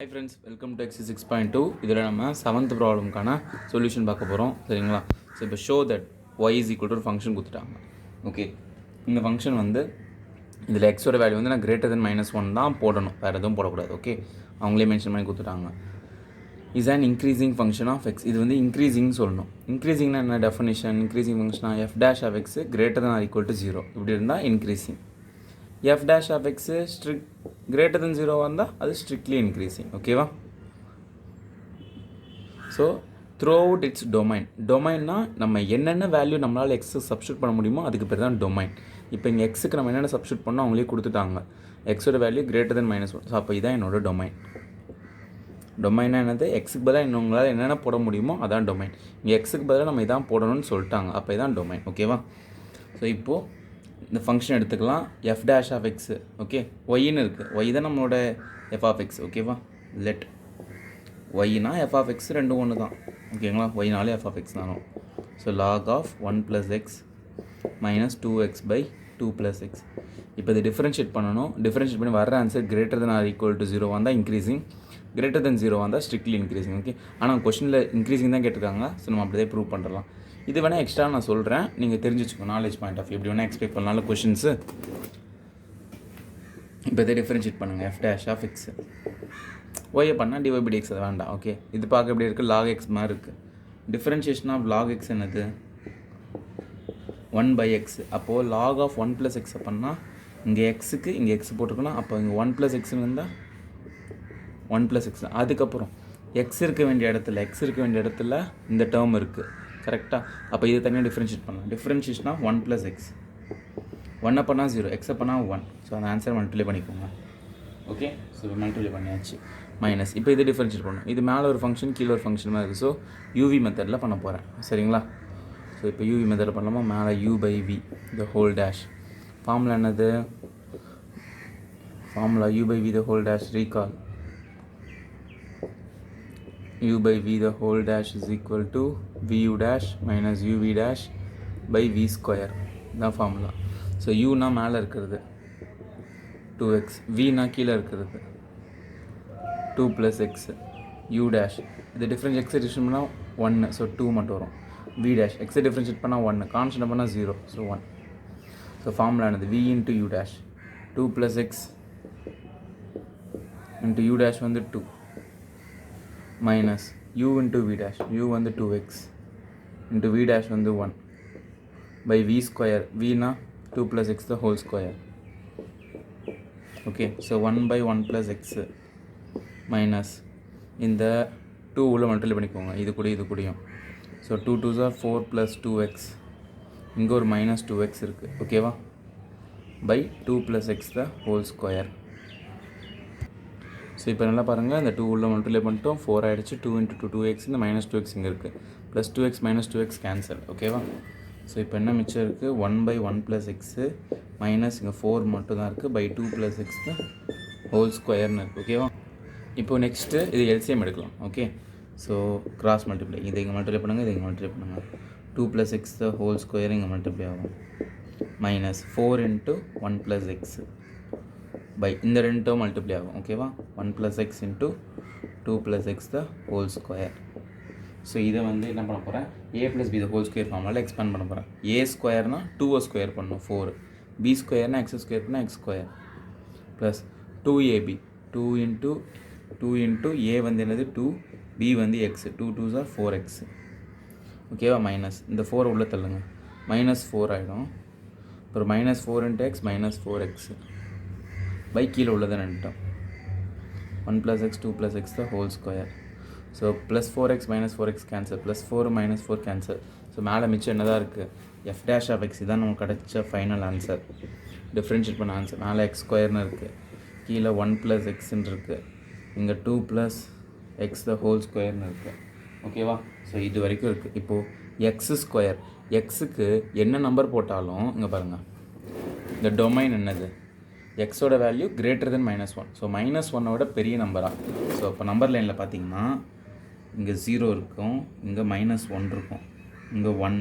Hi friends, welcome to exercise 6.2. இதில் நம்ம 7th ப்ராப்ளம்கான solution பார்க்க போகிறோம். சரிங்களா? ஸோ இப்போ show that y is equal to function கொடுத்துட்டாங்க. ஓகே, இந்த ஃபங்க்ஷன் வந்து இதில் எக்ஸோட வேல்யூ வந்து நான் கிரேட்டர் தென் -1 தான் போடணும், வேறு எதுவும் போடக்கூடாது. ஓகே, அவங்களே மென்ஷன் பண்ணி கொடுத்துட்டாங்க. Is an increasing function of X. இது வந்து இன்க்ரீசிங் சொல்லணும். இன்க்ரீசிங்னா என்ன டெஃபினிஷன்? இன்க்ரீசிங் ஃபங்க்ஷனா f dash of x greater than or equal to 0 இப்படி இருந்தால் increasing. f dash of x strict greater than 0 வந்தால் அது strictly increasing. ஓகேவா? ஸோ த்ரூ அவுட் இட்ஸ் டொமைன்னா நம்ம என்னென்ன வேல்யூ நம்மளால் எக்ஸு சப்ஸ்டியூட் பண்ண முடியுமோ அதுக்கு பேர் தான் டொமைன். இப்போ இங்கே எக்ஸுக்கு நம்ம என்னென்ன சப்ஸ்டியூட் பண்ணோம் அவங்களே கொடுத்துட்டாங்க. எக்ஸோட வேல்யூ கிரேட்டர் தென் -1. ஸோ அப்போ இதான் என்னோட டொமைன். டொமைனா என்னது? எக்ஸுக்கு பதிலாக இன்னுங்களால் என்னென்ன போட முடியுமோ அதான் டொமைன். இங்கே எக்ஸுக்கு பதிலாக நம்ம இதான் போடணும்னு சொல்லிட்டாங்க, அப்போ இதான் டொமைன். ஓகேவா? ஸோ இப்போது இந்த ஃபங்க்ஷன் எடுத்துக்கலாம். f dash of x. Okay, ஒய்ன்னு இருக்குது. ஒய் தான் நம்மளோட f of x. ஓகேவா? லெட் ஒய்னா f of x ரெண்டும் ஒன்று தான். ஓகேங்களா? ஒய்னாலே f of x தானோ. So log of 1 plus x minus 2x by 2 plus x. இப்போ இது டிஃப்ரென்ஷியேட் பண்ணணும். டிஃப்ரென்ஷியேட் பண்ணி வர answer greater than or equal to 0 வந்தால் இன்க்ரீசிங், கிரேட்டர் தென் 0 வந்தால் ஸ்ட்ரிக்ட்லி இன்க்ரீசிங். ஓகே, ஆனால் கொஷனில் இன்க்ரீசிங் தான் கேட்டிருக்காங்க. ஸோ நம்ம அப்படியே ப்ரூவ் பண்ணுறலாம். இது வேணால் எக்ஸ்ட்ரா நான் சொல்கிறேன், நீங்கள் தெரிஞ்சு வச்சுக்கோங்க. நாலேஜ் பாயிண்ட் ஆஃப் எப்படி வேணால் எக்ஸ்பெக்ட் பண்ணாலும் கொஷின்ஸு. இப்போ இதை டிஃப்ரென்ஷியேட் பண்ணுங்கள். f dash of x ஒய்யை பண்ணால் dy by dx அது வேண்டாம். ஓகே, இது பார்க்க எப்படி இருக்குது? log x மாதிரி இருக்குது. டிஃப்ரென்ஷியேஷன் ஆஃப் log x என்னது? 1 by x. அப்போது log of 1 plus x பண்ணால் இங்கே எக்ஸுக்கு இங்கே எக்ஸ் போட்டுருக்கணும். அப்போ இங்கே 1 plus xன்னு இருந்தால் 1 plus x. அதுக்கப்புறம் எக்ஸ் இருக்க வேண்டிய இடத்துல இந்த டேர்ம் இருக்குது. கரெக்டாக? அப்போ இது தனியாக டிஃப்ரென்ஷியேட் பண்ணலாம். Differentiation of 1 plus x. 1 பண்ணால் 0, எக்ஸை பண்ணால் 1. ஸோ அந்த ஆன்சர் மல்டிப்ளை பண்ணிக்கோங்க. ஓகே, ஸோ மல்டிப்ளை பண்ணியாச்சு. மைனஸ் இப்போ இது டிஃப்ரென்ஷியேட் பண்ணணும். இது மேலே ஒரு ஃபங்க்ஷன் கீழே ஒரு ஃபங்க்ஷன் மாதிரி இருக்குது. ஸோ யூவி மெத்தடில் பண்ண போகிறேன். சரிங்களா? ஸோ இப்போ யூவி மெத்தடில் பண்ணலாமா? மேலே u by v the whole dash. Formula என்னது? Formula u by v the whole dash. Recall u by v the whole dash is equal to vu dash minus uv dash by v square. தான் formula. So யூனா மேலே இருக்கிறது 2x, vனா கீழே இருக்கிறது 2 plus x, u dash இது difference எக்ஸை differentiate பண்ணால் 1, so 2 மட்டும் வரும். v dash எக்ஸை டிஃப்ரென்ஷியேட் பண்ணால் 1, கான்ஸ்டன்ட் பண்ணால் 0, ஸோ 1. ஸோ ஃபார்முலா என்னது? v into u dash 2 plus x into u dash வந்து 2 minus u into v dash, u வந்து 2x into v dash வந்து 1 by v square. v na 2 plus x the whole square. okay, so 1 by 1 plus x minus இந்த 2 உள்ள multiply பண்ணிக்கோங்க. இது கூடயும். So 2 2s are 4 plus 2x. இங்கே ஒரு minus 2x இருக்குது. ஓகேவா? by 2 plus x the whole square. So இப்போ நல்லா பாருங்கள், இந்த 2 உள்ள மல்டிப்ளை பண்ணிட்டோம், 4 ஆகிடுச்சு. 2 into 2 2x, இந்த -2x இங்கே இருக்குது. Plus 2x -2x cancel. ஓகேவா? ஸோ இப்போ என்ன மிச்சம் இருக்குது? 1 by 1 plus x மைனஸ் இங்கே 4 மட்டும் தான் இருக்குது, by 2 plus x ஹோல் ஸ்கொயர்னு இருக்குது. ஓகேவா? இப்போது நெக்ஸ்ட்டு இது எல்சிஎம் எடுக்கலாம். Okay, so cross multiply. இதை இங்கே மல்டிப்ளை பண்ணுங்கள், இதை இங்கே மல்டிப்ளை பண்ணுங்கள். 2 plus x the whole square இங்கே மல்டிப்ளை ஆகும். Minus 4 into 1 plus x by இந்த ரெண்டு டேர்ம் மல்டிப்ளை ஆகும். ஓகேவா? 1 plus x into 2 plus x the whole square. So இதை வந்து என்ன பண்ண போகிறேன்? a plus b the whole square ஃபார்முலாவில் எக்ஸ்பேண்ட் பண்ண போகிறேன். a ஸ்கொயர்னால் 2 ஸ்கொயர் பண்ணணும் 4, b ஸ்கொயர்னால் x ஸ்கொயர் பண்ணால் x square plus 2ab 2 into a வந்து என்னது 2, b வந்து x, 2 2s are 4x. ஓகேவா? மைனஸ் இந்த 4 உள்ள தள்ளுங்க, -4 ஆகிடும். அப்புறம் -4 into x -4x by கீழே உள்ளதை நின்றுட்டோம். 1 plus x 2 plus x the whole square. So plus 4x -4x cancel, plus 4 -4 cancel. So மேலே மிச்சம் என்ன தான் இருக்குது? f dash of x. இதான் நமக்கு கிடச்ச ஃபைனல் ஆன்சர். டிஃப்ரென்ஷியேட் பண்ண ஆன்சர். மேலே x ஸ்கொயர்னு இருக்குது, கீழே 1 plus xன்னு இருக்குது, இங்கே 2 plus x the whole ஸ்கொயர்னு இருக்குது. ஓகேவா? ஸோ இது வரைக்கும் இருக்குது. இப்போது எக்ஸ் ஸ்கொயர், எக்ஸுக்கு என்ன நம்பர் போட்டாலும் இங்கே பாருங்கள், இந்த டொமைன் என்னது? எக்ஸோட வேல்யூ கிரேட்டர் தென் -1. ஸோ -1 விட பெரிய நம்பரா? ஸோ இப்போ நம்பர் லைனில் பார்த்தீங்கன்னா இங்கே 0 இருக்கும், இங்கே -1 இருக்கும், இங்கே 1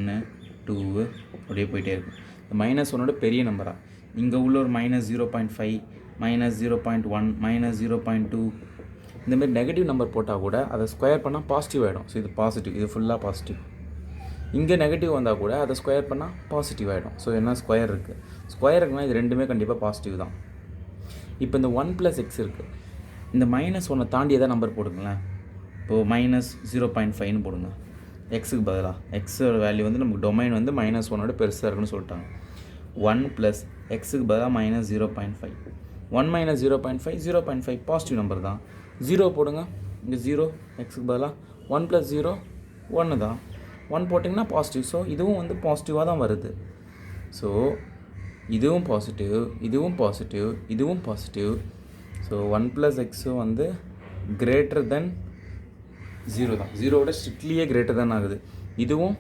2 அப்படியே போயிட்டே இருக்கும். இந்த -1 பெரிய நம்பரா? இங்கே உள்ள ஒரு -0.5 -0.1 -0.2 இந்தமாரி நெகட்டிவ் நம்பர் போட்டால் கூட அதை ஸ்கொயர் பண்ணால் பாசிட்டிவ் ஆகிடும். ஸோ இது பாசிட்டிவ், இது ஃபுல்லாக பாசிட்டிவ். இங்கே நெகட்டிவ் வந்தால் கூட அதை ஸ்கொயர் பண்ணால் பாசிட்டிவ் ஆகிடும். ஸோ என்ன ஸ்கொயர் இருக்குது, ஸ்கொயர் இருக்குன்னா இது ரெண்டுமே கண்டிப்பாக பாசிட்டிவ் தான். இப்போ இந்த 1 + x இருக்குது, இந்த -1 தாண்டி எதாவது நம்பர் போடுங்களேன். இப்போது -0.5ன்னு போடுங்க எக்ஸுக்கு பதிலாக. எக்ஸோட வேல்யூ வந்து நமக்கு டொமைன் வந்து -1ஓட பெருசாக இருக்குன்னு சொல்லிட்டாங்க. 1 + எக்ஸுக்கு பதிலாக -0.5. 1 - 0.5 0.5 பாசிட்டிவ் நம்பர் தான். 0 போடுங்க, இங்கே 0 எக்ஸுக்கு பதிலாக. 1 + 0 1 தான். 1 போட்டிங்கன்னா பாசிட்டிவ். ஸோ இதுவும் வந்து பாசிட்டிவாக தான் வருது. ஸோ இதுவும் பாசிட்டிவ், இதுவும் பாசிட்டிவ், இதுவும் பாசிட்டிவ். ஸோ 1 + எக்ஸும் வந்து கிரேட்டர் தென் 0 தான். 0வோட ஸ்ட்ரிக்ட்லியே கிரேட்டர் தான் ஆகுது. இதுவும்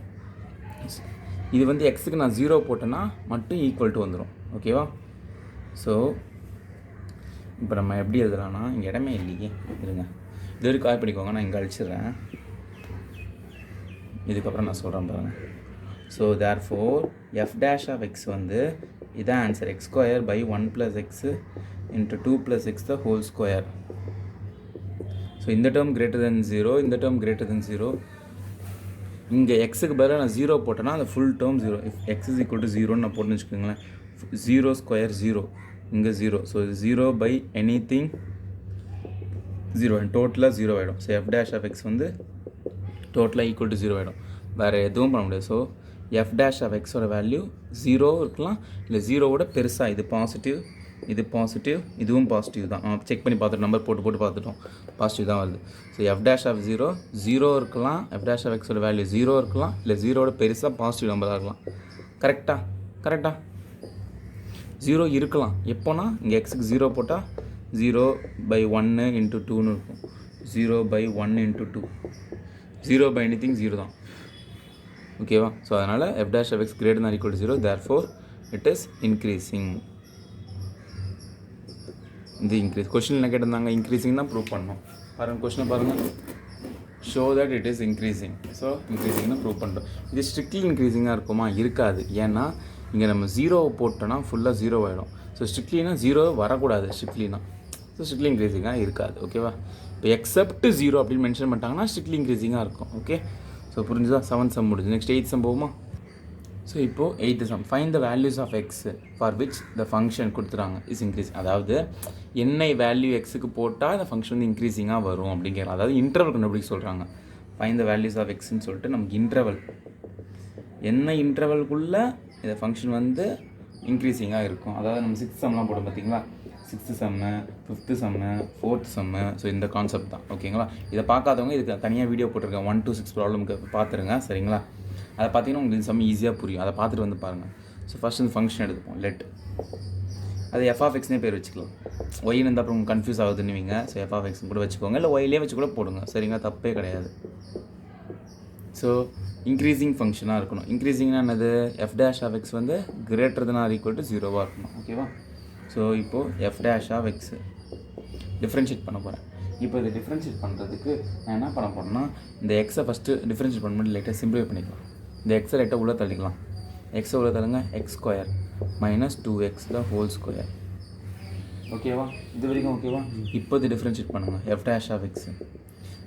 இது வந்து எக்ஸுக்கு நான் 0 போட்டேன்னா மட்டும் ஈக்குவல் டு வந்துடும். ஓகேவா? ஸோ இப்போ நம்ம எப்படி எழுதலாம்னா, இங்கே இடமே இல்லையே, இருங்க இது வரைக்கும் காப்பி பண்ணிக்கோங்க, நான் இங்கே அழிச்சிடுறேன். இதுக்கப்புறம் நான் சொல்கிறேன் பாருங்கள். ஸோ தேர்ஃபோர் f' வந்து இதான் answer, x² / 1 + x × 2 + x the whole square. So இந்த டேர்ம் கிரேட்டர் தென் 0, இந்த டேர்ம் கிரேட்டர் தென் 0. இங்கே எக்ஸுக்கு பதிலாக நான் 0 போட்டேன்னா அந்த ஃபுல் டேர்ம் 0. இஃப் x = 0ன்னு நான் போட்டுன்னு வச்சுக்கோங்களேன். 0² 0, இங்கே 0. ஸோ 0 / anything 0, டோட்டலாக 0 ஆகிடும். ஸோ f' வந்து டோட்டலாக ஈக்குவல் டு 0 ஆகிடும். வேறு எதுவும் பண்ண முடியாது. ஸோ f' வேல்யூ 0 இருக்கலாம், இல்லை 0வோட பெருசாக. இது பாசிட்டிவ், இது பாசிட்டிவ், இதுவும் பாசிட்டிவ் தான். செக் பண்ணி பார்த்துட்டு நம்பர் போட்டு பார்த்துட்டோம், பாசிட்டிவ் தான் வருது. ஸோ f' 0 இருக்கலாம், f' வேல்யூ 0 இருக்கலாம், இல்லை 0வோட பெருசாக பாசிட்டிவ் நம்பராக இருக்கலாம். கரெக்டாக 0 இருக்கலாம். எப்போனா இங்கே எக்ஸுக்கு 0 போட்டால் 0/1 × 2ன்னு இருக்கும். 0/1 × 2, 0 / anything 0 தான். ஓகேவா? ஸோ அதனால் f' greater than or equal to 0, therefore it is increasing. இது இன்க்ரீஸ். கொஸ்டின் என்ன கேட்டிருந்தாங்க, இன்க்ரீஸிங் தான் ப்ரூவ் பண்ணணும். பாருங்கள் கொஸ்டினை பாருங்கள். Show that it is increasing. So increasing தான் ப்ரூவ் பண்ணுறோம். இது ஸ்ட்ரிக்ட்லி இன்க்ரீஸிங்காக இருக்குமா? இருக்காது. ஏன்னா இங்கே நம்ம 0 போட்டோன்னா ஃபுல்லாக 0 ஆகிடும். ஸோ ஸ்ட்ரிக்ட்லினா 0 வரக்கூடாது ஸ்ட்ரிக்ட்லினா. ஸோ ஸ்ட்ரிக்ட்லி இன்க்ரீஸிங்காக இருக்காது. ஓகேவா? இப்போ எக்ஸப்ட் 0 அப்படின்னு மென்ஷன் பண்ணிட்டாங்கன்னா ஸ்ட்ரிக்ட்லி இன்க்ரீஸிங்காக இருக்கும். ஓகே, ஸோ புரிஞ்சுதா? 7 சம் முடிஞ்சு. நெக்ஸ்ட் 8 சம் போகுமா? ஸோ இப்போது 8th sum, find the values of x for which the function கொடுத்துறாங்க இஸ் இன்க்ரீஸ். அதாவது என்ன வேல்யூ எக்ஸுக்கு போட்டால் இந்த ஃபங்க்ஷன் வந்து இன்க்ரீஸிங்காக வரும் அப்படிங்கிற, அதாவது இன்டர்வல் கண்டுபிடிக்க சொல்கிறாங்க. ஃபைண்ட் த வேல்யூஸ் ஆஃப் எக்ஸ்ன்னு சொல்லிட்டு நமக்கு இன்டர்வல், என்ன இன்டர்வல்குள்ளே இந்த ஃபங்க்ஷன் வந்து இன்க்ரீஸிங்காக இருக்கும். அதாவது நம்ம 6th சம்லாம் போடும் பார்த்தீங்களா, 6th சம்மு, 5th சம்மு, 4th சம்மு. ஸோ இந்த கான்செப்ட் தான். ஓகேங்களா? இதை பார்க்காதவங்க இதுக்கு தனியாக வீடியோ போட்டிருக்கேன், 1 to 6 ப்ராப்ளமுக்கு பார்த்துருங்க. சரிங்களா? அதை பார்த்தீங்கன்னா உங்களுக்கு சம் ஈஸியாக புரியும். அதை பார்த்துட்டு வந்து பாருங்கள். ஸோ ஃபஸ்ட் இந்த ஃபங்க்ஷன் எடுத்துப்போம், லெட். அது f(x)னே பேர் வச்சுக்கலாம். ஒய்னு இருந்தால் அப்புறம் உங்களுக்கு கன்ஃபியூஸ் ஆகுதுன்னுவீங்க. ஸோ f(x) கூட வச்சுக்கோங்க, இல்லை ஒய்லேயே வச்சு கூட போடுங்க. சரிங்களா? தப்பே கிடையாது. ஸோ இன்க்ரீஸிங் ஃபங்க்ஷனாக இருக்கணும். இன்க்ரீஸிங்னா என்னது? f' வந்து greater than or equal to 0வாக இருக்கணும். ஓகேவா? ஸோ இப்போது f' டிஃப்ரென்ஷியேட் பண்ண போகிறேன். இப்போ இதை டிஃப்ரென்ஷியேட் பண்ணுறதுக்கு நான் என்ன பண்ண போகிறேன்னா, இந்த எக்ஸை ஃபஸ்ட்டு டிஃப்ரென்ஷியேட் பண்ண முடியும், லைட்டாக சிம்பிளிஃபை பண்ணிக்கலாம். இந்த எக்ஸை லைட்டாக உள்ளே தள்ளிக்கலாம். எக்ஸை உள்ளே தள்ளுங்க, x² - 2x the whole square. ஓகேவா? இது வரைக்கும் ஓகேவா? இப்போ இது டிஃப்ரென்ஷியேட் பண்ணுங்கள், f'.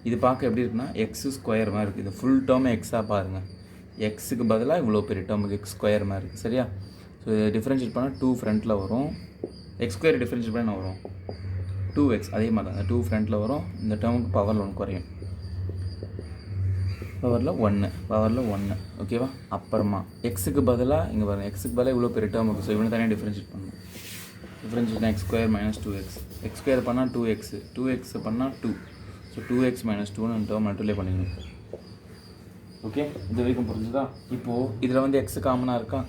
இது பார்க்க எப்படி இருக்குன்னா x² மாதிரி இருக்குது. இது ஃபுல் டேர்மே எக்ஸாக பாருங்கள். எக்ஸுக்கு பதிலாக இவ்வளோ பெரிய டேர்முக்கு x² மாதிரி இருக்குது. சரியா? ஸோ இதை டிஃப்ரென்ஷியேட் பண்ணால் 2 ஃப்ரண்ட்டில் வரும். x² டிஃப்ரென்ஷியேட் பண்ண வரும் 2x. அதே மாதிரி தான் 2 ஃப்ரண்ட்டில் வரும். இந்த டேர்முக்கு பவரில் 1 குறையும், பவரில் 1. ஓகேவா? அப்புறமா எக்ஸுக்கு பதிலாக இங்கே பாருங்கள், எக்ஸுக்கு பதிலாக இவ்வளோ பெரிய டேர்ம் இருக்குது. ஸோ இவனை தனியாக டிஃப்ரென்ஷியேட் பண்ணணும். Differentiate x² - 2x. x² பண்ணால் 2x, 2x பண்ணால் 2. ஸோ 2x - 2ன்னு டேர்ம் மல்டிப்ளை பண்ணிக்கணும். ஓகே, இது வரைக்கும் புரிஞ்சுதா? இப்போது இதில் வந்து எக்ஸு காமனாக இருக்கா?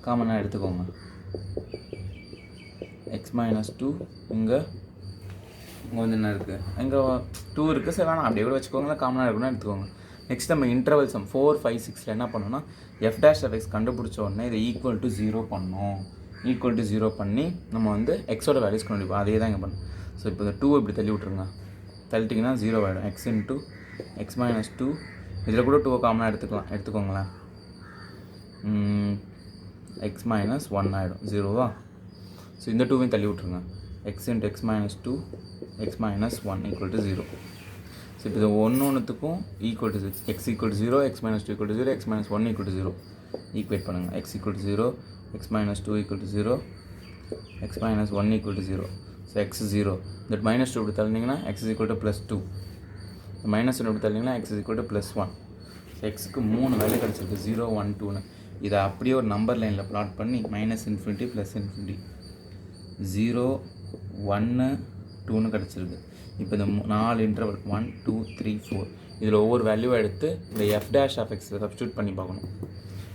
காமனாக எடுத்துக்கோங்க. x - 2 இங்கே வந்து என்ன இருக்குது? இங்கே 2 இருக்குது. சரி வேணாம், அப்படியே கூட வச்சுக்கோங்க, காமனாக இருக்குன்னு எடுத்துக்கோங்க. நெக்ஸ்ட் நம்ம இன்டர்வல் சம் 4, 5, 6ல் என்ன பண்ணோன்னா, f' கண்டுபிடிச்ச உடனே இதை ஈக்குவல் டு 0 பண்ணோம். ஈக்குவல் டு 0 பண்ணி நம்ம வந்து எக்ஸோட வேல்யூஸ் கண்டுபிடிப்போம். அதே தான் இங்கே பண்ணோம். ஸோ இப்போ இந்த 2 இப்படி தள்ளி விட்ருங்க. தள்ளிட்டிங்கன்னா 0 ஆகிடும். x × x - 2. இதில் கூட 2 காமனாக எடுத்துக்கோங்களேன். x - 1 ஆகிடும். 0வா? ஸோ இந்த 2வையும் தள்ளி விட்ருங்க. x into x minus 2 x minus 1 equal to 0. So இப்போ இது ஒன்றுத்துக்கும் equal to x equal to 0 x minus 2 equal to 0 x minus 1 equal to 0 equate பண்ணுங்கள். x equal to 0 x minus 2 equal to 0 x minus 1 equal to 0. So x 0 that minus 2 இப்படி தள்ளினீங்கன்னா x is equal to plus 2, minus 2 இப்படி தள்ளினீங்கன்னா x is equal to plus 1. So எக்ஸுக்கு 3 value கிடச்சிருக்கு 0 1 2ன்னு. இதை அப்படியே ஒரு number லைனில் plot பண்ணி மைனஸ் இன்ஃபினிட்டி ப்ளஸ் இன்ஃபினிட்டி 0 1 2ன்னு கிடச்சிருக்கு. இப்போ இந்த 4 இன்டர்வல் 1 2 3 4 இதில் ஒவ்வொரு வேல்யூவை எடுத்து இந்த f dash ஆஃப் எக்ஸில் சப்ஸ்டியூட் பண்ணி பார்க்கணும்.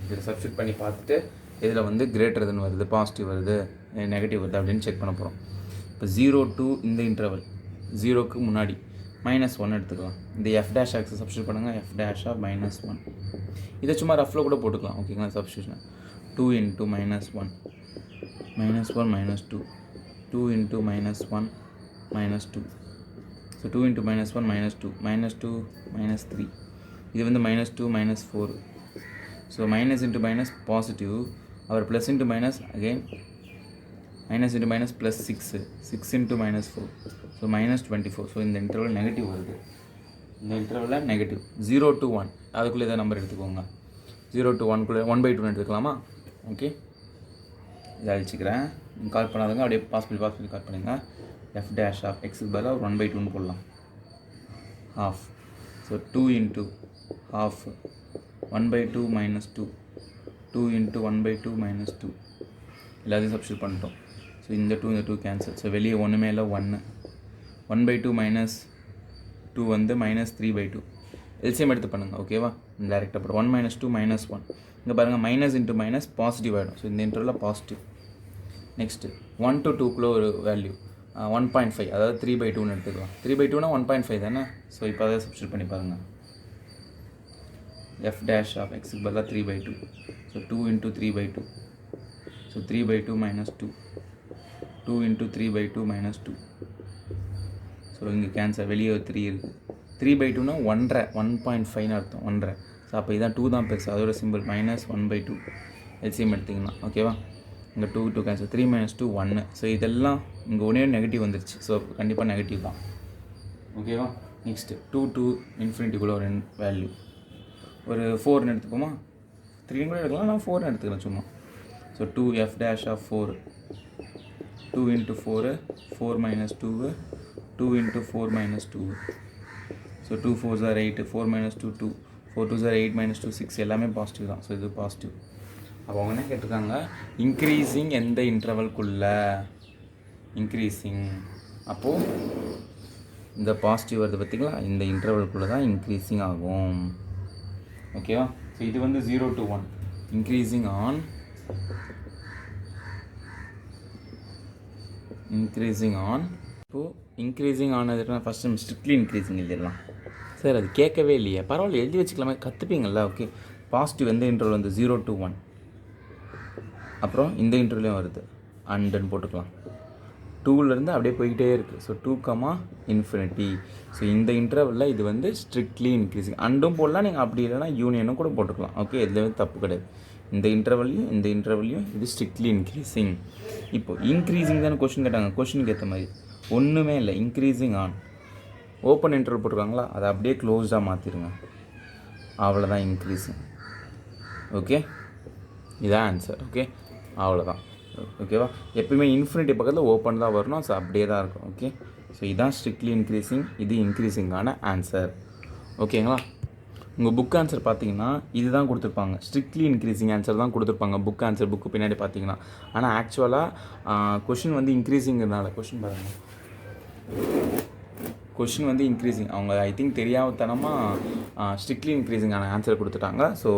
இதில் சப்ஸ்டியூட் பண்ணி பார்த்துட்டு இதில் வந்து கிரேட்டர் தென் வருது, பாசிட்டிவ் வருது, நெகட்டிவ் வருது அப்படின்னு செக் பண்ண போகிறோம். இப்போ 0 2 இந்த இன்டர்வல் 0க்கு முன்னாடி -1 எடுத்துக்கலாம். இந்த f dash ஆஃப் சப்ஸ்டியூட் பண்ணுங்கள். f dash ஆஃப் -1 இதை சும்மா ரஃபில் கூட போட்டுக்கலாம். ஓகேங்களா? Substitution 2 into -1 -2 2 into -1 -2. So 2 into -1 -2 -2 -3 இது வந்து -2 -4. So minus into minus positive, அவர் plus into minus again minus into minus plus 6 6 into -4 so -24. So இந்த இன்டர்வல் நெகட்டிவ் வருது. இந்த இன்டர்வலில் நெகட்டிவ் 0 to 1 அதுக்குள்ளே எதாவது நம்பர் எடுத்துக்கோங்க. 0 to 1குள்ளே 1/2 எடுத்துக்கலாமா? ஓகே, இதை அழிச்சிக்கிறேன். கால் பண்ணாதவங்க அப்படியே பாஸ் பண்ணி கால் பண்ணுங்கள். f dash ஆஃப் எக்ஸுக்கு பதிலாக 1/2ன்னு போடலாம். half. So 2 into half 1/2 -2 2 into 1/2 -2 எல்லாத்தையும் சப்ஸ்டியூட் பண்ணிட்டோம். ஸோ இந்த 2 கேன்சல். ஸோ வெளியே ஒன்றுமே இல்லை 1 1/2 -2 வந்து -3/2 எல்சிஎம் எடுத்து பண்ணுங்கள். ஓகேவா? டேரெக்டாக போடும் 1 -2 -1 இங்கே பாருங்கள் மைனஸ் இன்ட்டு மைனஸ் பாசிட்டிவ் ஆகிடும். ஸோ இந்த இன்டர்வலில் பாசிட்டிவ். நெக்ஸ்ட்டு 1 to 2க்குள்ளே ஒரு வேல்யூ 1.5 அதாவது 3/2ன்னு எடுத்துக்கலாம். 3/2னா 1.5 தானே? ஸோ இப்போ அதை சப்ஸ்டியூட் பண்ணி பாருங்கள். f dash ஆஃப் எக்ஸுக்கு பதிலாக 3/2. So 2 into 3/2 so 3/2 -2 2 into 3/2 -2. So இங்கே கேன்சல், வெளியே 3 இருக்குது. 3/2னா 1.5ன்னு அர்த்தம், 1.5. ஸோ அப்போ இதான் 2 தான் பெருசு, அதோட சிம்பிள் -1/2 எல்சிஎம் எடுத்திங்கன்னா. ஓகேவா? இங்கே 2 கேன்சல் 3 -2 1. ஸோ இதெல்லாம் இங்கே ஒன்றே நெகட்டிவ் வந்துருச்சு. ஸோ கண்டிப்பாக நெகட்டிவ் தான். ஓகேவா? நெக்ஸ்ட்டு 2 to இன்ஃபினிட்டிக்குள்ளே ஒரு வேல்யூ ஒரு 4ன்னு எடுத்துப்போமா? 3 கூட எடுக்கலாம், நான் 4ன்னு எடுத்துக்கிறேன் சும்மா. So 2 f dash of 4 2 into 4 4 -2 2 into 4 -2. So 2 4s are 8 4 -2 2 4 2s are 8 -2 6 எல்லாமே பாசிட்டிவ் தான். ஸோ இது பாசிட்டிவ். அப்போ அவங்க என்ன கேட்டிருக்காங்க? இன்க்ரீஸிங் எந்த இன்டர்வல்குள்ளே இன்க்ரீஸிங். அப்போது இந்த பாசிட்டிவ் வருது பார்த்திங்களா, இந்த இன்டர்வல்குள்ளே தான் இன்க்ரீஸிங் ஆகும். ஓகேவா? ஸோ இது வந்து 0 to 1 இன்க்ரீஸிங் ஆன் இப்போது இன்க்ரீஸிங் ஆனதுன்னா ஃபஸ்ட்டு ஸ்ட்ரிக்ட்லி இன்க்ரீஸிங் எழுதிடலாம். சார் அது கேட்கவே இல்லையே, பரவாயில்ல எழுதி வச்சுக்கலாமே, கற்றுப்பீங்களா? ஓகே, பாசிட்டிவ் எந்த இன்டர்வல் வந்து 0 to 1, அப்புறம் இந்த இன்டர்வலையும் வருது அண்டுன்னு போட்டுக்கலாம். 2லேருந்து அப்படியே போய்கிட்டே இருக்குது. So 2, infinity. ஸோ இந்த இன்டர்வலில் இது வந்து ஸ்ட்ரிக்ட்லி இன்க்ரீஸிங். அண்டும் போடலாம், நீங்கள் அப்படி இல்லைனா யூனியனும் கூட போட்டுக்கலாம். ஓகே, எதுவுமே தப்பு கிடையாது. இந்த இன்டர்வல்லையும் இது ஸ்ட்ரிக்ட்லி இன்க்ரீஸிங். இப்போது இன்க்ரீஸிங் தானே கொஷின் கேட்டாங்க. கொஷினுக்கு ஏற்ற மாதிரி ஒன்றுமே இல்லை. இன்க்ரீஸிங் ஆன் ஓப்பன் இன்டர்வல் போட்டுருக்காங்களா, அதை அப்படியே க்ளோஸ்டாக மாற்றிடுங்க. அவ்வளோதான் இன்க்ரீஸிங். ஓகே, இதான் ஆன்சர். ஓகே, அவ்வளோதான். ஓகேவா? எப்பயுமே இன்ஃபினிட்டி பக்கத்தில் ஓப்பன் தான் வரணும். ஸோ அப்படியே தான் இருக்கும். ஓகே, ஸோ இதான் ஸ்ட்ரிக்ட்லி இன்க்ரீஸிங், இது இன்க்ரீஸிங்கான ஆன்சர். ஓகேங்களா? உங்கள் புக் ஆன்சர் பார்த்தீங்கன்னா இது தான் கொடுத்துருப்பாங்க. ஸ்ட்ரிக்ட்லி இன்க்ரீஸிங் ஆன்சர் தான் கொடுத்துருப்பாங்க புக் ஆன்சர், புக்கு பின்னாடி பார்த்தீங்கன்னா. ஆனால் ஆக்சுவலாக கொஷின் வந்து இன்க்ரீஸிங்கிறதுனால கொஷின் வந்து இன்க்ரீஸிங். அவங்க ஐ திங்க் தெரியாதனமாக ஸ்ட்ரிக்ட்லி இன்க்ரீஸிங்கான ஆன்சர் கொடுத்துட்டாங்க. ஸோ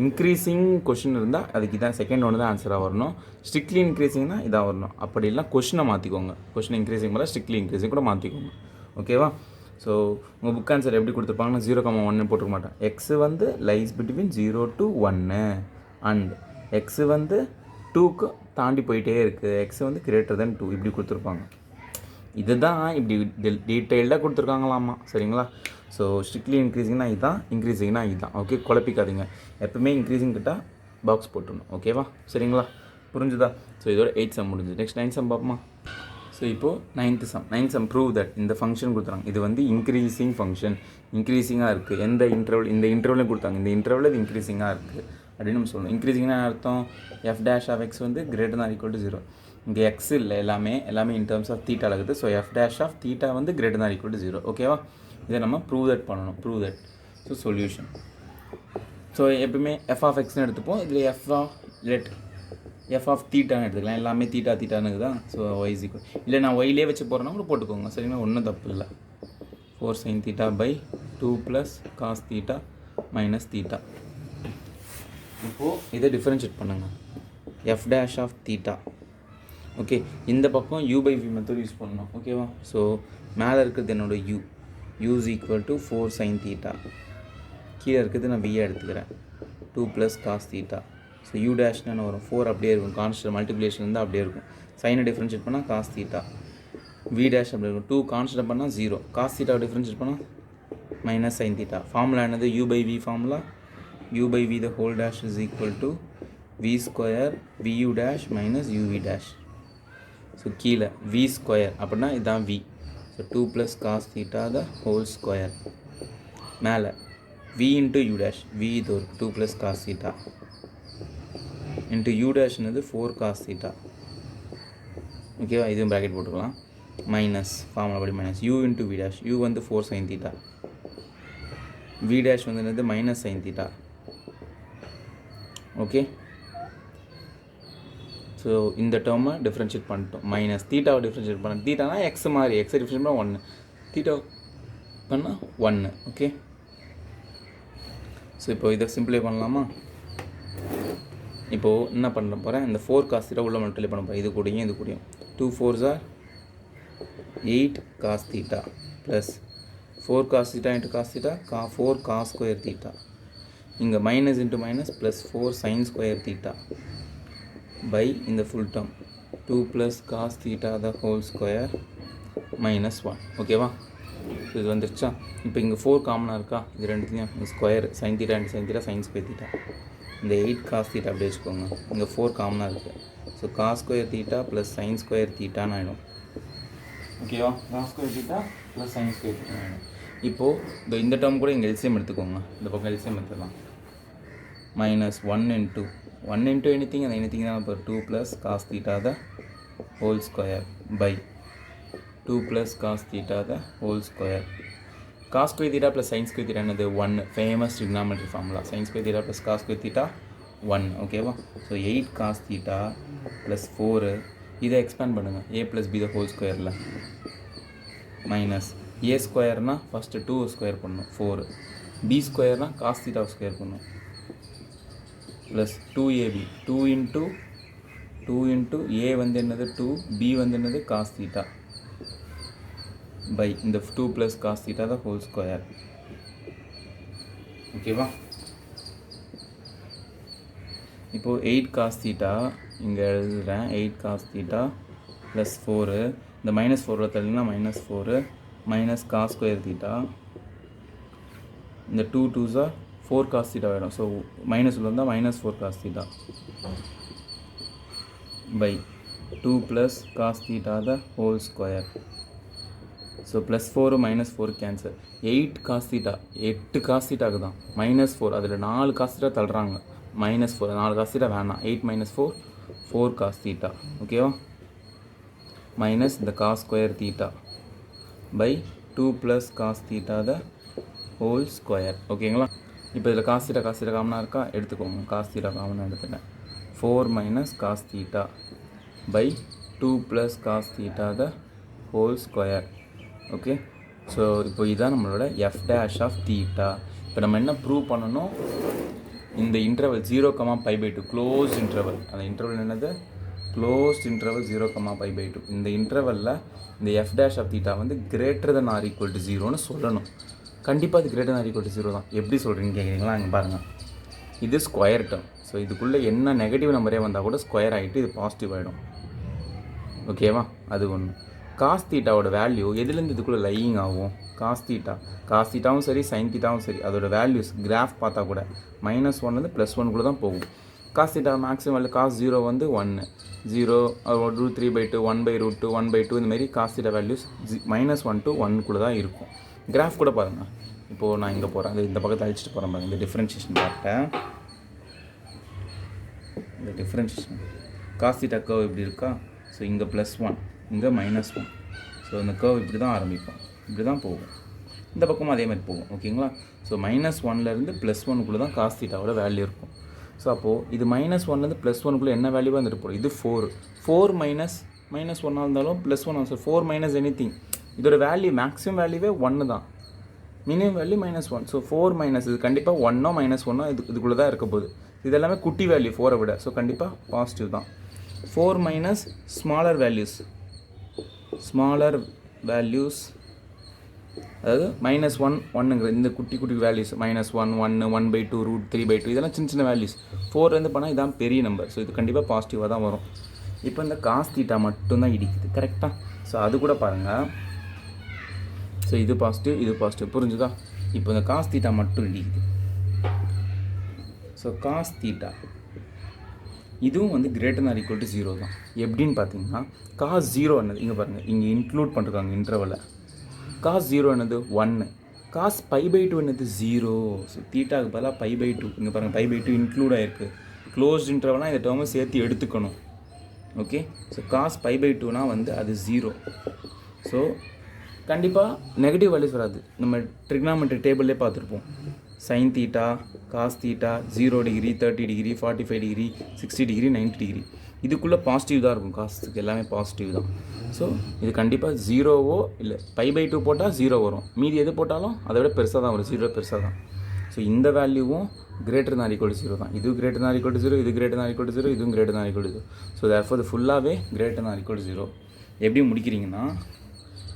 இன்க்ரீஸிங் கொஷின் இருந்தால் அதுக்கு இதான் செகண்ட் ஒன்று தான் ஆன்சராக வரணும். ஸ்ட்ரிக்ட்லி இன்க்ரீஸிங்னா இதாக வரணும். அப்படி இல்லை கொஷினை மாற்றிக்கோங்க. கொஷின் இன்க்ரீஸிங் மேலே ஸ்ட்ரிக்ட்லி இன்க்ரீஸிங் கூட மாற்றிக்கோங்க. ஓகேவா? ஸோ உங்கள் புக் ஆன்சர் எப்படி கொடுத்துருப்பாங்கன்னா 0,1 போட்டுக்க மாட்டேன். எக்ஸு வந்து lies between 0 to 1 and x வந்து 2க்கு தாண்டி போயிட்டே இருக்குது. எக்ஸு வந்து கிரேட்டர் தென் 2 இப்படி கொடுத்துருப்பாங்க. இதுதான் இப்படி டீட்டெயில்டாக கொடுத்துருக்காங்களாமா. சரிங்களா? ஸோ ஸ்ட்ரிக்ட்லி இன்க்ரீஸிங்னா இதுதான், இன்க்ரீஸிங்னா இதுதான். ஓகே, குழப்பிக்காதீங்க. எப்பவுமே இன்க்ரீஸிங் கிட்டால் பாக்ஸ் போட்டுடணும். ஓகேவா? சரிங்களா? புரிஞ்சுதா? ஸோ இதோட 8 சம் முடிஞ்சு. நெக்ஸ்ட் 9 சம் பார்ப்போமா? ஸோ இப்போது நைன்த் சம் ப்ரூவ் தட் இந்த ஃபங்க்ஷன் கொடுத்துறாங்க. இது வந்து இன்க்ரீஸிங் ஃபங்க்ஷன், இன்க்ரீஸிங்காக இருக்குது. எந்த இன்டர்வல், இந்த இன்டர்வலையும் கொடுத்தாங்க, இந்த இன்டர்வலில் இது இன்க்ரீஸிங்காக இருக்குது அப்படின்னு நம்ம சொல்லணும். இன்க்ரீஸிங்னா அர்த்தம் f dash of x வந்து greater than or equal to 0. இங்கே எக்ஸ் இல்லை, எல்லாமே இன் டேர்ம்ஸ் ஆஃப் தீட்டா இருக்குது. So f dash of theta வந்து greater than or equal to 0. ஓகேவா? இதை நம்ம ப்ரூவ் தட் பண்ணணும். Prove that. So solution. So எப்பவுமே f of xன்னு எடுத்துப்போம். இதில் f of தீட்டான்னு எடுத்துக்கலாம். எல்லாமே தீட்டான்னு தான். ஸோ y is equal, இல்லை நான் ஒய்லே வச்சு போகிறேன்னா கூட போட்டுக்கோங்க. சரிங்களா? ஒன்றும் தப்பு இல்லை. 4 sin theta by 2 plus cos theta minus theta. இப்போது இதை டிஃபரன்ஷியேட் பண்ணுங்கள். f dash of theta. Okay, இந்த பக்கம் u by v method use பண்ணணும். ஓகேவா? ஸோ மேலே இருக்கிறது என்னோட u is equal to 4 sin theta. கீழே இருக்கிறது நான் v எடுத்துக்கிறேன். 2 plus cos theta. So u டேஷ்னு வரும். 4 அப்படியே இருக்கும். கான்ஸ்டன்ட் மல்டிப்ளிகேஷன் இருந்தால் அப்படியே இருக்கும். சைனை டிஃபரன்ஷியேட் பண்ணால் cos theta. v டேஷ் அப்படி இருக்கும். 2 கான்ஸ்டன்ட் பண்ணால் 0. cos theta டிஃபரன்ஷியேட் பண்ணால் மைனஸ் sin theta. ஃபார்முலா என்னது? u by v formula. u by v the whole dash is equal to v square vu dash minus uv dash. So கீழே v square அப்படின்னா இதுதான் v. So 2 plus cos theta the whole square. மேலே v into u dash. v இது ஒரு 2 plus cos theta into u dash என்னது 4 cos theta. ஓகேவா? இதுவும் bracket போட்டுக்கலாம். மைனஸ் ஃபார்முலா படி minus u into v dash. u வந்து 4 sin theta. v dash வந்து என்னது minus sin theta. Okay, so இந்த டேர்மை டிஃப்ரென்ஷியேட் பண்ணிட்டோம். மைனஸ் தீட்டாவை டிஃப்ரென்ஷியேட் பண்ண. தீட்டானா எக்ஸ் மாதிரி, எக்ஸை டிஃப்ரென்ஷியேட் பண்ணால் 1, தீட்டா பண்ணால் 1. ஓகே, ஸோ இப்போ இதை சிம்பிளை பண்ணலாமா? இப்போது என்ன பண்ண போகிறேன், இந்த 4 cos theta உள்ள மல்டிப்ளை பண்ண போகிறேன். இது கூடயும் 2 4s are 8 cos theta plus 4 cos theta into cos theta 4 cos square theta. இங்கே minus into minus plus 4 sin square theta by இந்த full term 2 plus cos theta the whole square minus 1. ஓகேவா? So இது வந்துருச்சா? இப்போ இங்கே 4 காமனாக இருக்கா? இது ரெண்டுத்தையும் square sin theta and sin theta sin square theta. இந்த 8 cos theta அப்படி வச்சுக்கோங்க. இங்கே 4 காமனாக இருக்குது. So cos square theta plus sin square thetaன்னு ஆகிடும். ஓகேவா? cos square theta plus sin square theta ஆகிடும். இப்போது இந்த டேர்ம் கூட இங்கே எல்சிஎம் எடுத்துக்கோங்க. இந்த பக்கம் எல்சிஎம் எடுத்துக்கலாம். Minus 1 into anything and anything தான். இப்போ 2 plus cos theta the whole square by 2 plus cos theta the whole square. cos square theta plus sin square theta என்னது 1. Famous trigonometry formula. sin square theta plus cos square theta 1. ஓகேவா? So 8 cos theta plus 4. இதை expand பண்ணுங்கள். a plus b the whole squareல minus a ஸ்கொயர்னால் first 2 square பண்ணணும் 4. b ஸ்கொயர்னால் cos theta square பண்ணணும் plus 2ab. 2 into a வந்து என்னது 2, b வந்து என்னது cos theta பை இந்த 2 plus cos theta the whole square. ஓகேவா? இப்போது 8 cos theta இங்கே எழுதுகிறேன். 8 cos theta ப்ளஸ் 4. இந்த மைனஸ் 4 தள்ளினா minus 4 minus cos square theta. இந்த 2 2s are 4 cos theta ஆகிடும். ஸோ மைனஸ் உள்ள வந்தால் minus 4 cos theta by 2 plus cos theta the whole square. So plus 4 minus 4 cancel. 8 cos theta 8 cos thetaக்கு தான். Minus 4 அதில் 4 cos theta தள்ளுறாங்க. Minus 4 4 cos theta வேணாம். 8 minus 4 cos theta. ஓகேவா? Minus இந்த cos square theta by 2 plus cos theta the whole square. ஓகேங்களா? இப்போ இதில் cos theta காமனாக இருக்கா? எடுத்துக்கோங்க. cos theta காமனாக எடுத்துட்டேன். 4 minus cos theta by 2 plus cos theta the whole square. Okay, so இப்போ இதுதான் நம்மளோட f dash of theta. இப்போ நம்ம என்ன ப்ரூவ் பண்ணணும், இந்த இன்டர்வல் 0,π/2 க்ளோஸ் இன்டர்வல். அந்த இன்டர்வல் என்னது? Closed interval 0,π/2. இந்த இன்டர்வலில் இந்த f dash of theta வந்து greater than or equal to 0ன்னு சொல்லணும். கண்டிப்பாக அது greater than or equal to 0 தான். எப்படி சொல்கிறீங்க கேட்குறீங்களா? அங்கே பாருங்கள், இது ஸ்கொயர் டேர்ம். ஸோ இதுக்குள்ளே என்ன நெகட்டிவ் நம்பரே வந்தால் கூட ஸ்கொயர் ஆகிட்டு இது பாசிட்டிவ் ஆகிடும். ஓகேவா? அது ஒன்று. காஸ் தீட்டாவோட வேல்யூ எதுலேருந்து இதுக்குள்ளே லையிங் ஆகும்? காஸ் தீட்டாவும் சரி சைன் தீட்டாவும் சரி, அதோட வேல்யூஸ் கிராஃப் பார்த்தா கூட -1 +1 தான் போகும். Cos theta maximum value cos 0 வந்து 1 0 √3/2 1/√2 1/2 இந்த மாதிரி காஸ் தீட்டா வேல்யூஸ் -1 to 1 தான் இருக்கும். கிராஃப் கூட பாருங்கள். இப்போது நான் இங்கே போகிறேன், இந்த பக்கத்தை அழிச்சிட்டு போகிறேன் பாருங்கள். இந்த டிஃப்ரென்ஷியேஷன் பார்த்தேன், இந்த டிஃப்ரென்ஷியேஷன் காஸ் தீட்டா கர்வ் இப்படி இருக்கா. ஸோ இங்கே +1 இங்கே -1. ஸோ இந்த கர்வ் இப்படி தான் ஆரம்பிக்கும், இப்படி தான் போகும். இந்த பக்கமும் அதே மாதிரி போகும். ஓகேங்களா. ஸோ -1லேருந்து +1 தான் காஸ் தீட்டாவோட வேல்யூ இருக்கும். ஸோ அப்போது இது -1லேருந்து +1 என்ன வேல்யூவாக இருந்துட்டு போகும், இது 4 -1 இருந்தாலும் +1 ஸோ 4 - எனிதிங். இதோட வேல்யூ மேக்ஸிமம் வேல்யூவே 1 தான், மினிமம் வேல்யூ -1. ஸோ 4 இது கண்டிப்பாக 1 -1 இதுக்குள்ளே தான் இருக்க போகுது. இது எல்லாமே குட்டி வேல்யூ 4 விட. ஸோ கண்டிப்பாக பாசிட்டிவ் தான். 4 - ஸ்மாலர் வேல்யூஸ் அதாவது -1 1ங்கிற இந்த குட்டி வேல்யூஸ் -1 1 1/2 √3/2 இதெல்லாம் சின்ன வேல்யூஸ். 4 பண்ணால் இதான் பெரிய நம்பர். ஸோ இது கண்டிப்பாக பாசிட்டிவாக தான் வரும். இப்போ இந்த காஸ் தீட்டா மட்டும்தான் இடிக்குது, கரெக்டாக. ஸோ அது கூட பாருங்கள். ஸோ இது பாசிட்டிவ் புரிஞ்சுதா. இப்போ இந்த காஸ் தீட்டா மட்டும் இடிக்குது. ஸோ காஸ் தீட்டா இதுவும் வந்து ≥ 0 தான். எப்படின்னு பார்த்தீங்கன்னா காஸ் 0 என்னது இங்கே பாருங்கள், இங்கே இன்க்ளூட் பண்ணிருக்காங்க இன்டர்வலை. காஸ் 0 என்னது 1, காஸ் π/2 என்னது 0. ஸோ தீட்டாவுக்கு பதிலாக π/2 இங்கே பாருங்கள், π/2 இன்க்ளூட் ஆகிருக்கு. க்ளோஸ்ட் இன்டர்வல்னால் இந்த டேர்மை சேர்த்து எடுத்துக்கணும். ஓகே. ஸோ காஸ் π/2னா வந்து அது 0. ஸோ கண்டிப்பாக நெகட்டிவ் வேல்யூஸ் வராது. நம்ம ட்ரிக்னாமெட்ரி டேபிள்லே பார்த்துருப்போம். Sine theta cos theta 0 degree 30 degree 45 degree 60 degree 90 degree இதுக்குள்ளே பாசிட்டிவ் தான் இருக்கும். காசுக்கு எல்லாமே பாசிட்டிவ் தான். ஸோ இது கண்டிப்பாக 0வோ இல்லை π/2 போட்டால் 0 வரும். மீதி எது போட்டாலும் அதை விட பெருசாக தான் வரும், 0 பெருசாக தான். ஸோ இந்த வேல்யூவும் ≥ 0 தான். இது ≥ 0, இது ≥ 0, இதுவும் ≥ 0. ஸோ தேர்ஃபோர் இது ஃபுல்லாகவே ≥ 0. எப்படி முடிக்கிறீங்கன்னா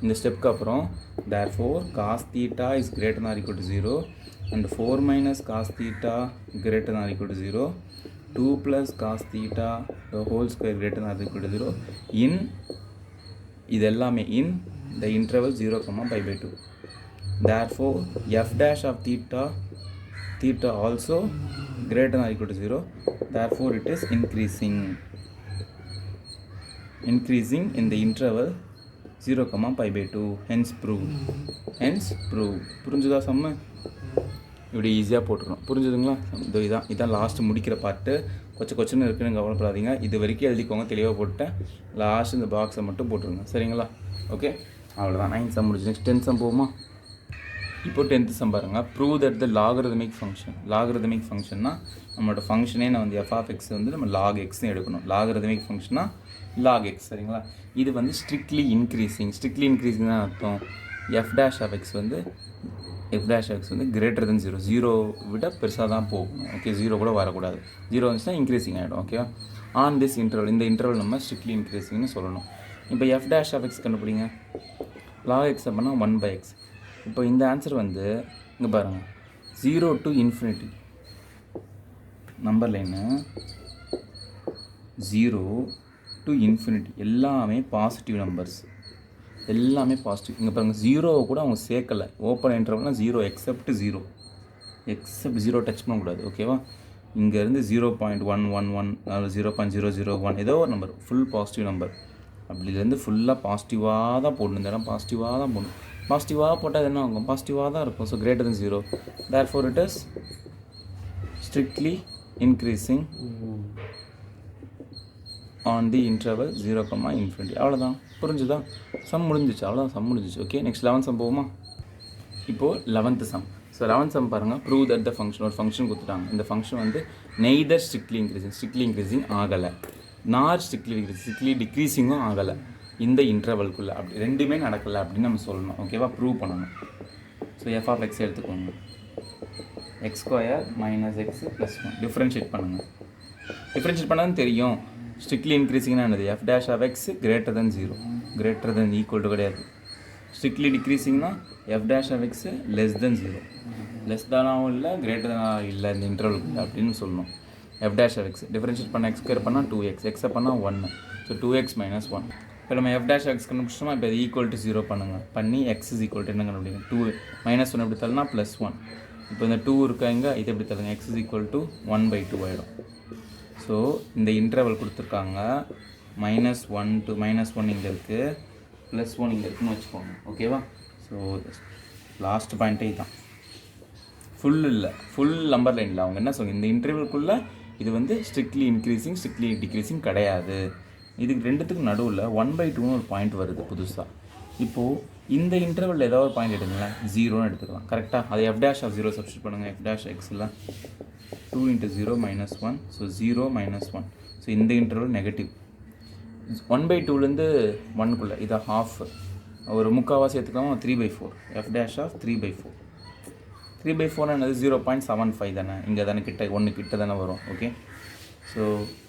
இந்த ஸ்டெப்க்கு அப்புறம் therefore cos theta is ≥ 0 and 4 - cos theta ≥ 0, 2 + cos theta the whole square ≥ 0 in இது எல்லாமே in the interval 0, π/2. Therefore f' of theta also ≥ 0. Therefore it is increasing in the interval 0, π/2. Hence prove. புரிஞ்சுதா சம்ம? இப்படி ஈஸியாக போட்டுருணும். புரிஞ்சுதுங்களா? இதான் லாஸ்ட்டு முடிக்கிற part. கொச்சன்னு இருக்குன்னு கவலைப்படாதீங்க. இது வரைக்கும் எழுதிக்கோங்க, தெளிவாக போட்டுட்டேன். லாஸ்ட்டு இந்த பாக்ஸை மட்டும் போட்டுருங்க, சரிங்களா? ஓகே, அவ்வளோதான். 9th சம் முடிச்சு. நெக்ஸ்ட் 10th சம் போகுமா? இப்போ 10th சம் பாருங்கள். ப்ரூவ் தட் த லாகரிதமிக் ஃபங்க்ஷன்னா நம்மளோட ஃபங்க்ஷனே நான் வந்து f(x) வந்து நம்ம log x எடுக்கணும். லாகரிதமிக் ஃபங்க்ஷன்னா log x, சரிங்களா? இது வந்து ஸ்ட்ரிக்ட்லி இன்க்ரீஸிங் தான் அர்த்தம். f'(x) வந்து greater than 0, 0 விட பெருசாக தான் போகும். ஓகே, 0 கூட வரக்கூடாது. 0 வந்துச்சுன்னா இன்க்ரீஸிங் ஆகிடும். ஓகேவா? ஆன் திஸ் இன்டர்வல், இந்த இன்டர்வல் நம்ம ஸ்ட்ரிக்ட்லி இன்க்ரீஸிங்னு சொல்லணும். இப்போ f'(x) கண்டுபிடிங்க. log x பண்ணால் 1/x. இப்போ இந்த ஆன்சர் வந்து இங்கே பாருங்கள், 0 to ∞. நம்பர் லைனு 0 to ∞, எல்லாமே பாசிட்டிவ் நம்பர்ஸ், எல்லாமே பாசிட்டிவ். இங்கே பாருங்கள், 0 கூட அவங்க சேர்க்கலை. ஓப்பன் இன்டர்வல்னால் 0 எக்ஸப்ட் 0 டச் பண்ணக்கூடாது. ஓகேவா? இங்கேருந்து 0.111 0.001 ஏதோ ஒரு நம்பர் ஃபுல் பாசிட்டிவ் நம்பர். அப்படிலேருந்து ஃபுல்லாக பாசிட்டிவாக தான் போடணும். இந்த இடம் பாசிட்டிவாக தான் போடணும். பாசிட்டிவாக போட்டால் என்ன ஆகும்? பாசிட்டிவாக தான் இருக்கும். So greater than 0. therefore it is strictly increasing on the interval 0, ∞. அவ்வளோதான். புரிஞ்சுதா? சம் முடிஞ்சிச்சு. அவ்வளோதான், சம் முடிஞ்சிச்சு. ஓகே, நெக்ஸ்ட் 11th சம் போகுமா? இப்போது 11th sum. So 11th sum பாருங்கள். ப்ரூவ் தட் த ஃபங்க்ஷன், ஒரு ஃபங்க்ஷன் கொடுத்துட்டாங்க. இந்த ஃபங்க்ஷன் வந்து நெய்தர் ஸ்ட்ரிக்ட்லி இன்க்ரீசிங் ஆகலை, நார் ஸ்ட்ரிக்ட்லி டிக்ரீஸிங்கும் ஆகலை இந்த இன்டர்வல்குள்ளே. அப்படி ரெண்டுமே நடக்கலை அப்படின்னு நம்ம சொல்லணும். ஓகேவா? ப்ரூவ் பண்ணணும். ஸோ f(x) எடுத்துக்கோங்க. x² - x + 1 டிஃப்ரென்ஷியேட் பண்ணுங்கள். டிஃப்ரென்ஷியேட் பண்ணாலும் தெரியும். ஸ்ட்ரிக்ட்லி இன்க்ரீசிங்னா என்னது? f'(x) greater than 0, greater than equal to கிடையாது. ஸ்ட்ரிக்ட்லி டிக்ரீசிங்னா f'(x) less than 0, லெஸ் தானாகவும் இல்லை greater than இல்லை இந்த இன்டர்வல் அப்படின்னு சொல்லணும். f'(x) டிஃப்ரென்ஷியேட் பண்ண x² பண்ணால் 2x, x பண்ணால் 1. So 2x - 1. இப்போ நம்ம f'(x) கண்டுபிடிச்சோமா? இப்போ ஈக்குவல் டு 0 பண்ணுங்கள். பண்ணி x = என்ன கண்டுபிடிங்க? 2 -1 எப்படி தரலாம்? +1. இப்போ இந்த 2 இருக்காங்க, இது எப்படி தருங்க? x = 1/2 ஆகிடும். ஸோ இந்த இன்டர்வல் கொடுத்துருக்காங்க -1 to -1 இங்கே இருக்குது, +1 இங்கே இருக்குன்னு வச்சுக்கோங்க. ஓகேவா? ஸோ லாஸ்ட் பாயிண்ட்டே தான், ஃபுல் இல்லை, ஃபுல் நம்பர் லைன் இல்லை. அவங்க என்ன சொல்லுங்க, இந்த இன்டர்வல்குள்ளே இது வந்து ஸ்ட்ரிக்ட்லி இன்க்ரீஸிங் ஸ்ட்ரிக்ட்லி டிக்ரீஸிங் கிடையாது. இதுக்கு ரெண்டுத்துக்கு நடுவில் 1/2ன்னு ஒரு பாயிண்ட் வருது புதுசாக. இப்போது இந்த இன்டர்வலில் ஏதாவது ஒரு பாயிண்ட் எடுங்களேன், 0ன்னு எடுத்துக்கலாம். கரெக்டாக அதை f'(0) சப்ஸ்டியூட் பண்ணுங்கள். f'(x)ல் 2 × 0 -1, ஸோ 0 -1. ஸோ இந்த இன்டர்வல் நெகட்டிவ். 1/2லேருந்து 1க்குள்ளே இதை ஹாஃப், ஒரு முக்கால்வாசி எடுத்துக்கலாம், 3/4. f'(3/4). 3/4 என்னது 0.75 தானே, இங்கே தானே கிட்ட 1 கிட்ட தானே வரும். ஓகே, ஸோ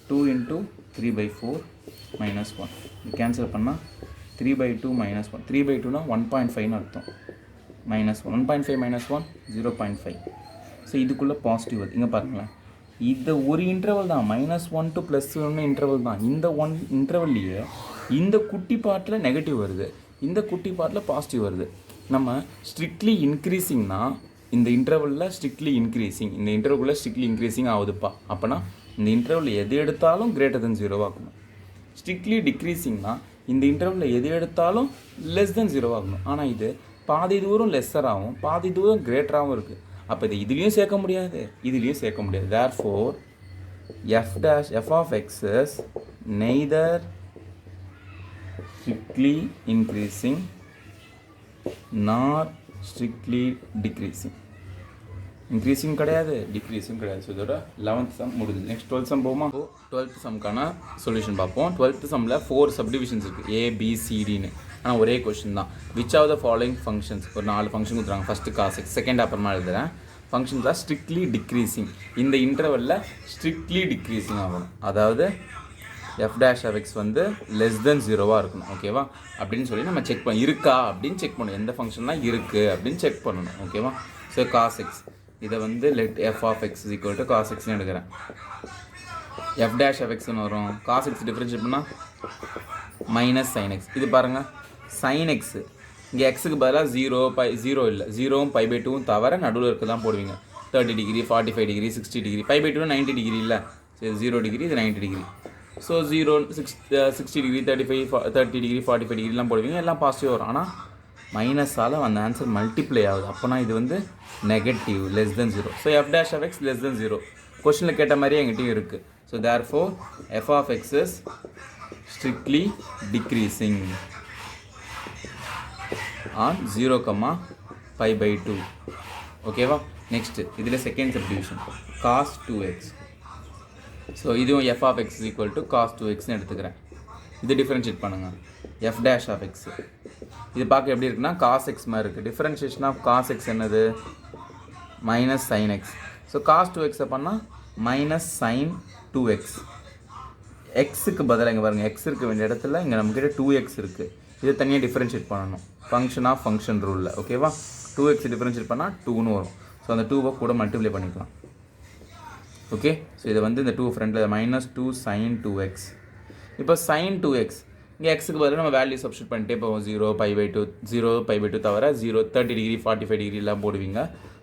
2 × 3/4 -1 இது கேன்சல் பண்ணால் 3/2 -1. 3/2னா 1.5ன்னு அர்த்தம். -1 1.5 -1 0.5. ஸோ இதுக்குள்ளே பாசிட்டிவ் வருது. இங்கே பாருங்களேன், இந்த ஒரு இன்டர்வல் தான், -1 to +1 இன்டர்வல் தான். இந்த ஒன் இன்டர்வல்லையே இந்த குட்டி பார்ட்டில் நெகட்டிவ் வருது, இந்த குட்டி பார்ட்டில் பாசிட்டிவ் வருது. நம்ம ஸ்ட்ரிக்ட்லி இன்க்ரீஸிங்னா இந்த இன்டர்வலில் ஸ்ட்ரிக்ட்லி இன்க்ரீஸிங், இந்த இன்டர்வல்குள்ளே ஸ்ட்ரிக்ட்லி இன்க்ரீஸிங் ஆகுதுப்பா. அப்போனா இந்த இன்டர்வல் எது எடுத்தாலும் > 0 ஆகணும். ஸ்ட்ரிக்ட்லி டிக்ரீஸிங்னா இந்த இன்டர்வலில் எது எடுத்தாலும் <0 ஆகணும். ஆனால் இது பாதி தூரம் லெஸ்ஸராகவும் பாதி தூரம் கிரேட்டராகவும் இருக்குது. அப்போ இது இதுலேயும் சேர்க்க முடியாது, இதுலேயும் சேர்க்க முடியாது. therefore f(x) is neither strictly increasing nor strictly decreasing. Increasing கிடையாது, டிக்ரீஸிங் கிடையாது. ஸோ இதோட 11th சம் முடியுது. நெக்ஸ்ட் 12th சம் போமா. 12th சம்க்கான சொல்யூஷன் பார்ப்போம். 12th சம்மில் 4 சப்டிவிஷன்ஸ் இருக்குது, ABCDன்னு. ஆனால் ஒரே கொஸ்டின் தான். Which of the following functions, ஒரு 4 ஃபங்க்ஷன் கொடுத்துறாங்க. ஃபஸ்ட்டு cos x, செகண்ட் அப்புறமா எழுதுகிறேன். ஃபங்க்ஷன்ஸ் தான் ஸ்ட்ரிக்ட்லி டிக்ரீஸிங், இந்த இன்டர்வலில் ஸ்ட்ரிக்ட்லி டிக்ரீஸிங் ஆகணும். அதாவது f'(x) வந்து <0 இருக்கணும். ஓகேவா? அப்படின்னு சொல்லி நம்ம செக் பண்ண இருக்கா அப்படின்னு செக் பண்ணணும். எந்த ஃபங்க்ஷன்லாம் இருக்குது அப்படின்னு செக் பண்ணணும். ஓகேவா? ஸோ cos x இதை வந்து let f(x) = cos x எடுக்கிறேன். f'(x)ன்னு வரும். cos x டிஃப்ரென்ஷியேட் பண்ணால் -sin x. இது பாருங்கள், sin x இங்கே எக்ஸுக்கு பதிலாக 0 இல்லை, 0வும் π/2வும் தவிர நடுவில் இருக்க தான் போடுவீங்க. 30 டிகிரி 45 டிகிரி 60 டிகிரி, π/2 90 டிகிரி இல்லை, சரி 0 டிகிரி, இது 90 டிகிரி. ஸோ 0 60 டிகிரி 30 டிகிரி 45 டிகிரிலாம் போடுவீங்க, எல்லாம் பாசிட்டிவ் வரும். ஆனால் மைனஸால் அந்த ஆன்சர் மல்டிப்ளை ஆகுது. அப்போனா இது வந்து நெகட்டிவ் <0. ஸோ f'(x) <0 கொஸ்டினில் கேட்ட மாதிரியே எங்கிட்டையும் இருக்குது. So therefore f(x) is strictly decreasing on 0, π/2. ஓகேவா? நெக்ஸ்ட்டு இதில் second subdivision cos 2x. So இதுவும் f(x) = cos 2xன்னு எடுத்துக்கிறேன். இது டிஃப்ரென்ஷியேட் பண்ணுங்கள். f'(x) இது பார்க்க எப்படி இருக்குன்னா cos x மாதிரி இருக்குது. டிஃப்ரென்ஷியேஷன் ஆஃப் cos x என்னது? -sin x. So cos 2x பண்ணால் -sin 2x. எக்ஸுக்கு பதிலாக இங்கே பாருங்கள், எக்ஸ் இருக்க வேண்டிய இடத்துல இங்கே நம்மக்கிட்ட 2x இருக்குது. இதை தனியாக டிஃப்ரென்ஷியேட் பண்ணணும் ஃபங்க்ஷன் ஆஃப் ஃபங்க்ஷன் ரூலில். ஓகேவா? 2x டிஃப்ரென்ஷியேட் பண்ணால் 2ன்னு வரும். ஸோ அந்த 2வை கூட மல்டிப்ளை பண்ணிக்கலாம். ஓகே, ஸோ இதை வந்து இந்த 2 ஃப்ரெண்டில் -2 sin 2x. இப்போ sin 2x இங்கே எக்ஸுக்கு பதிலாக நம்ம வேல்யூ சப்ஸ்டியூட் பண்ணிட்டே போவோம். 0 π/2 தவிர 30 டிகிரி 45 டிகிரிலாம் போடுவீங்க.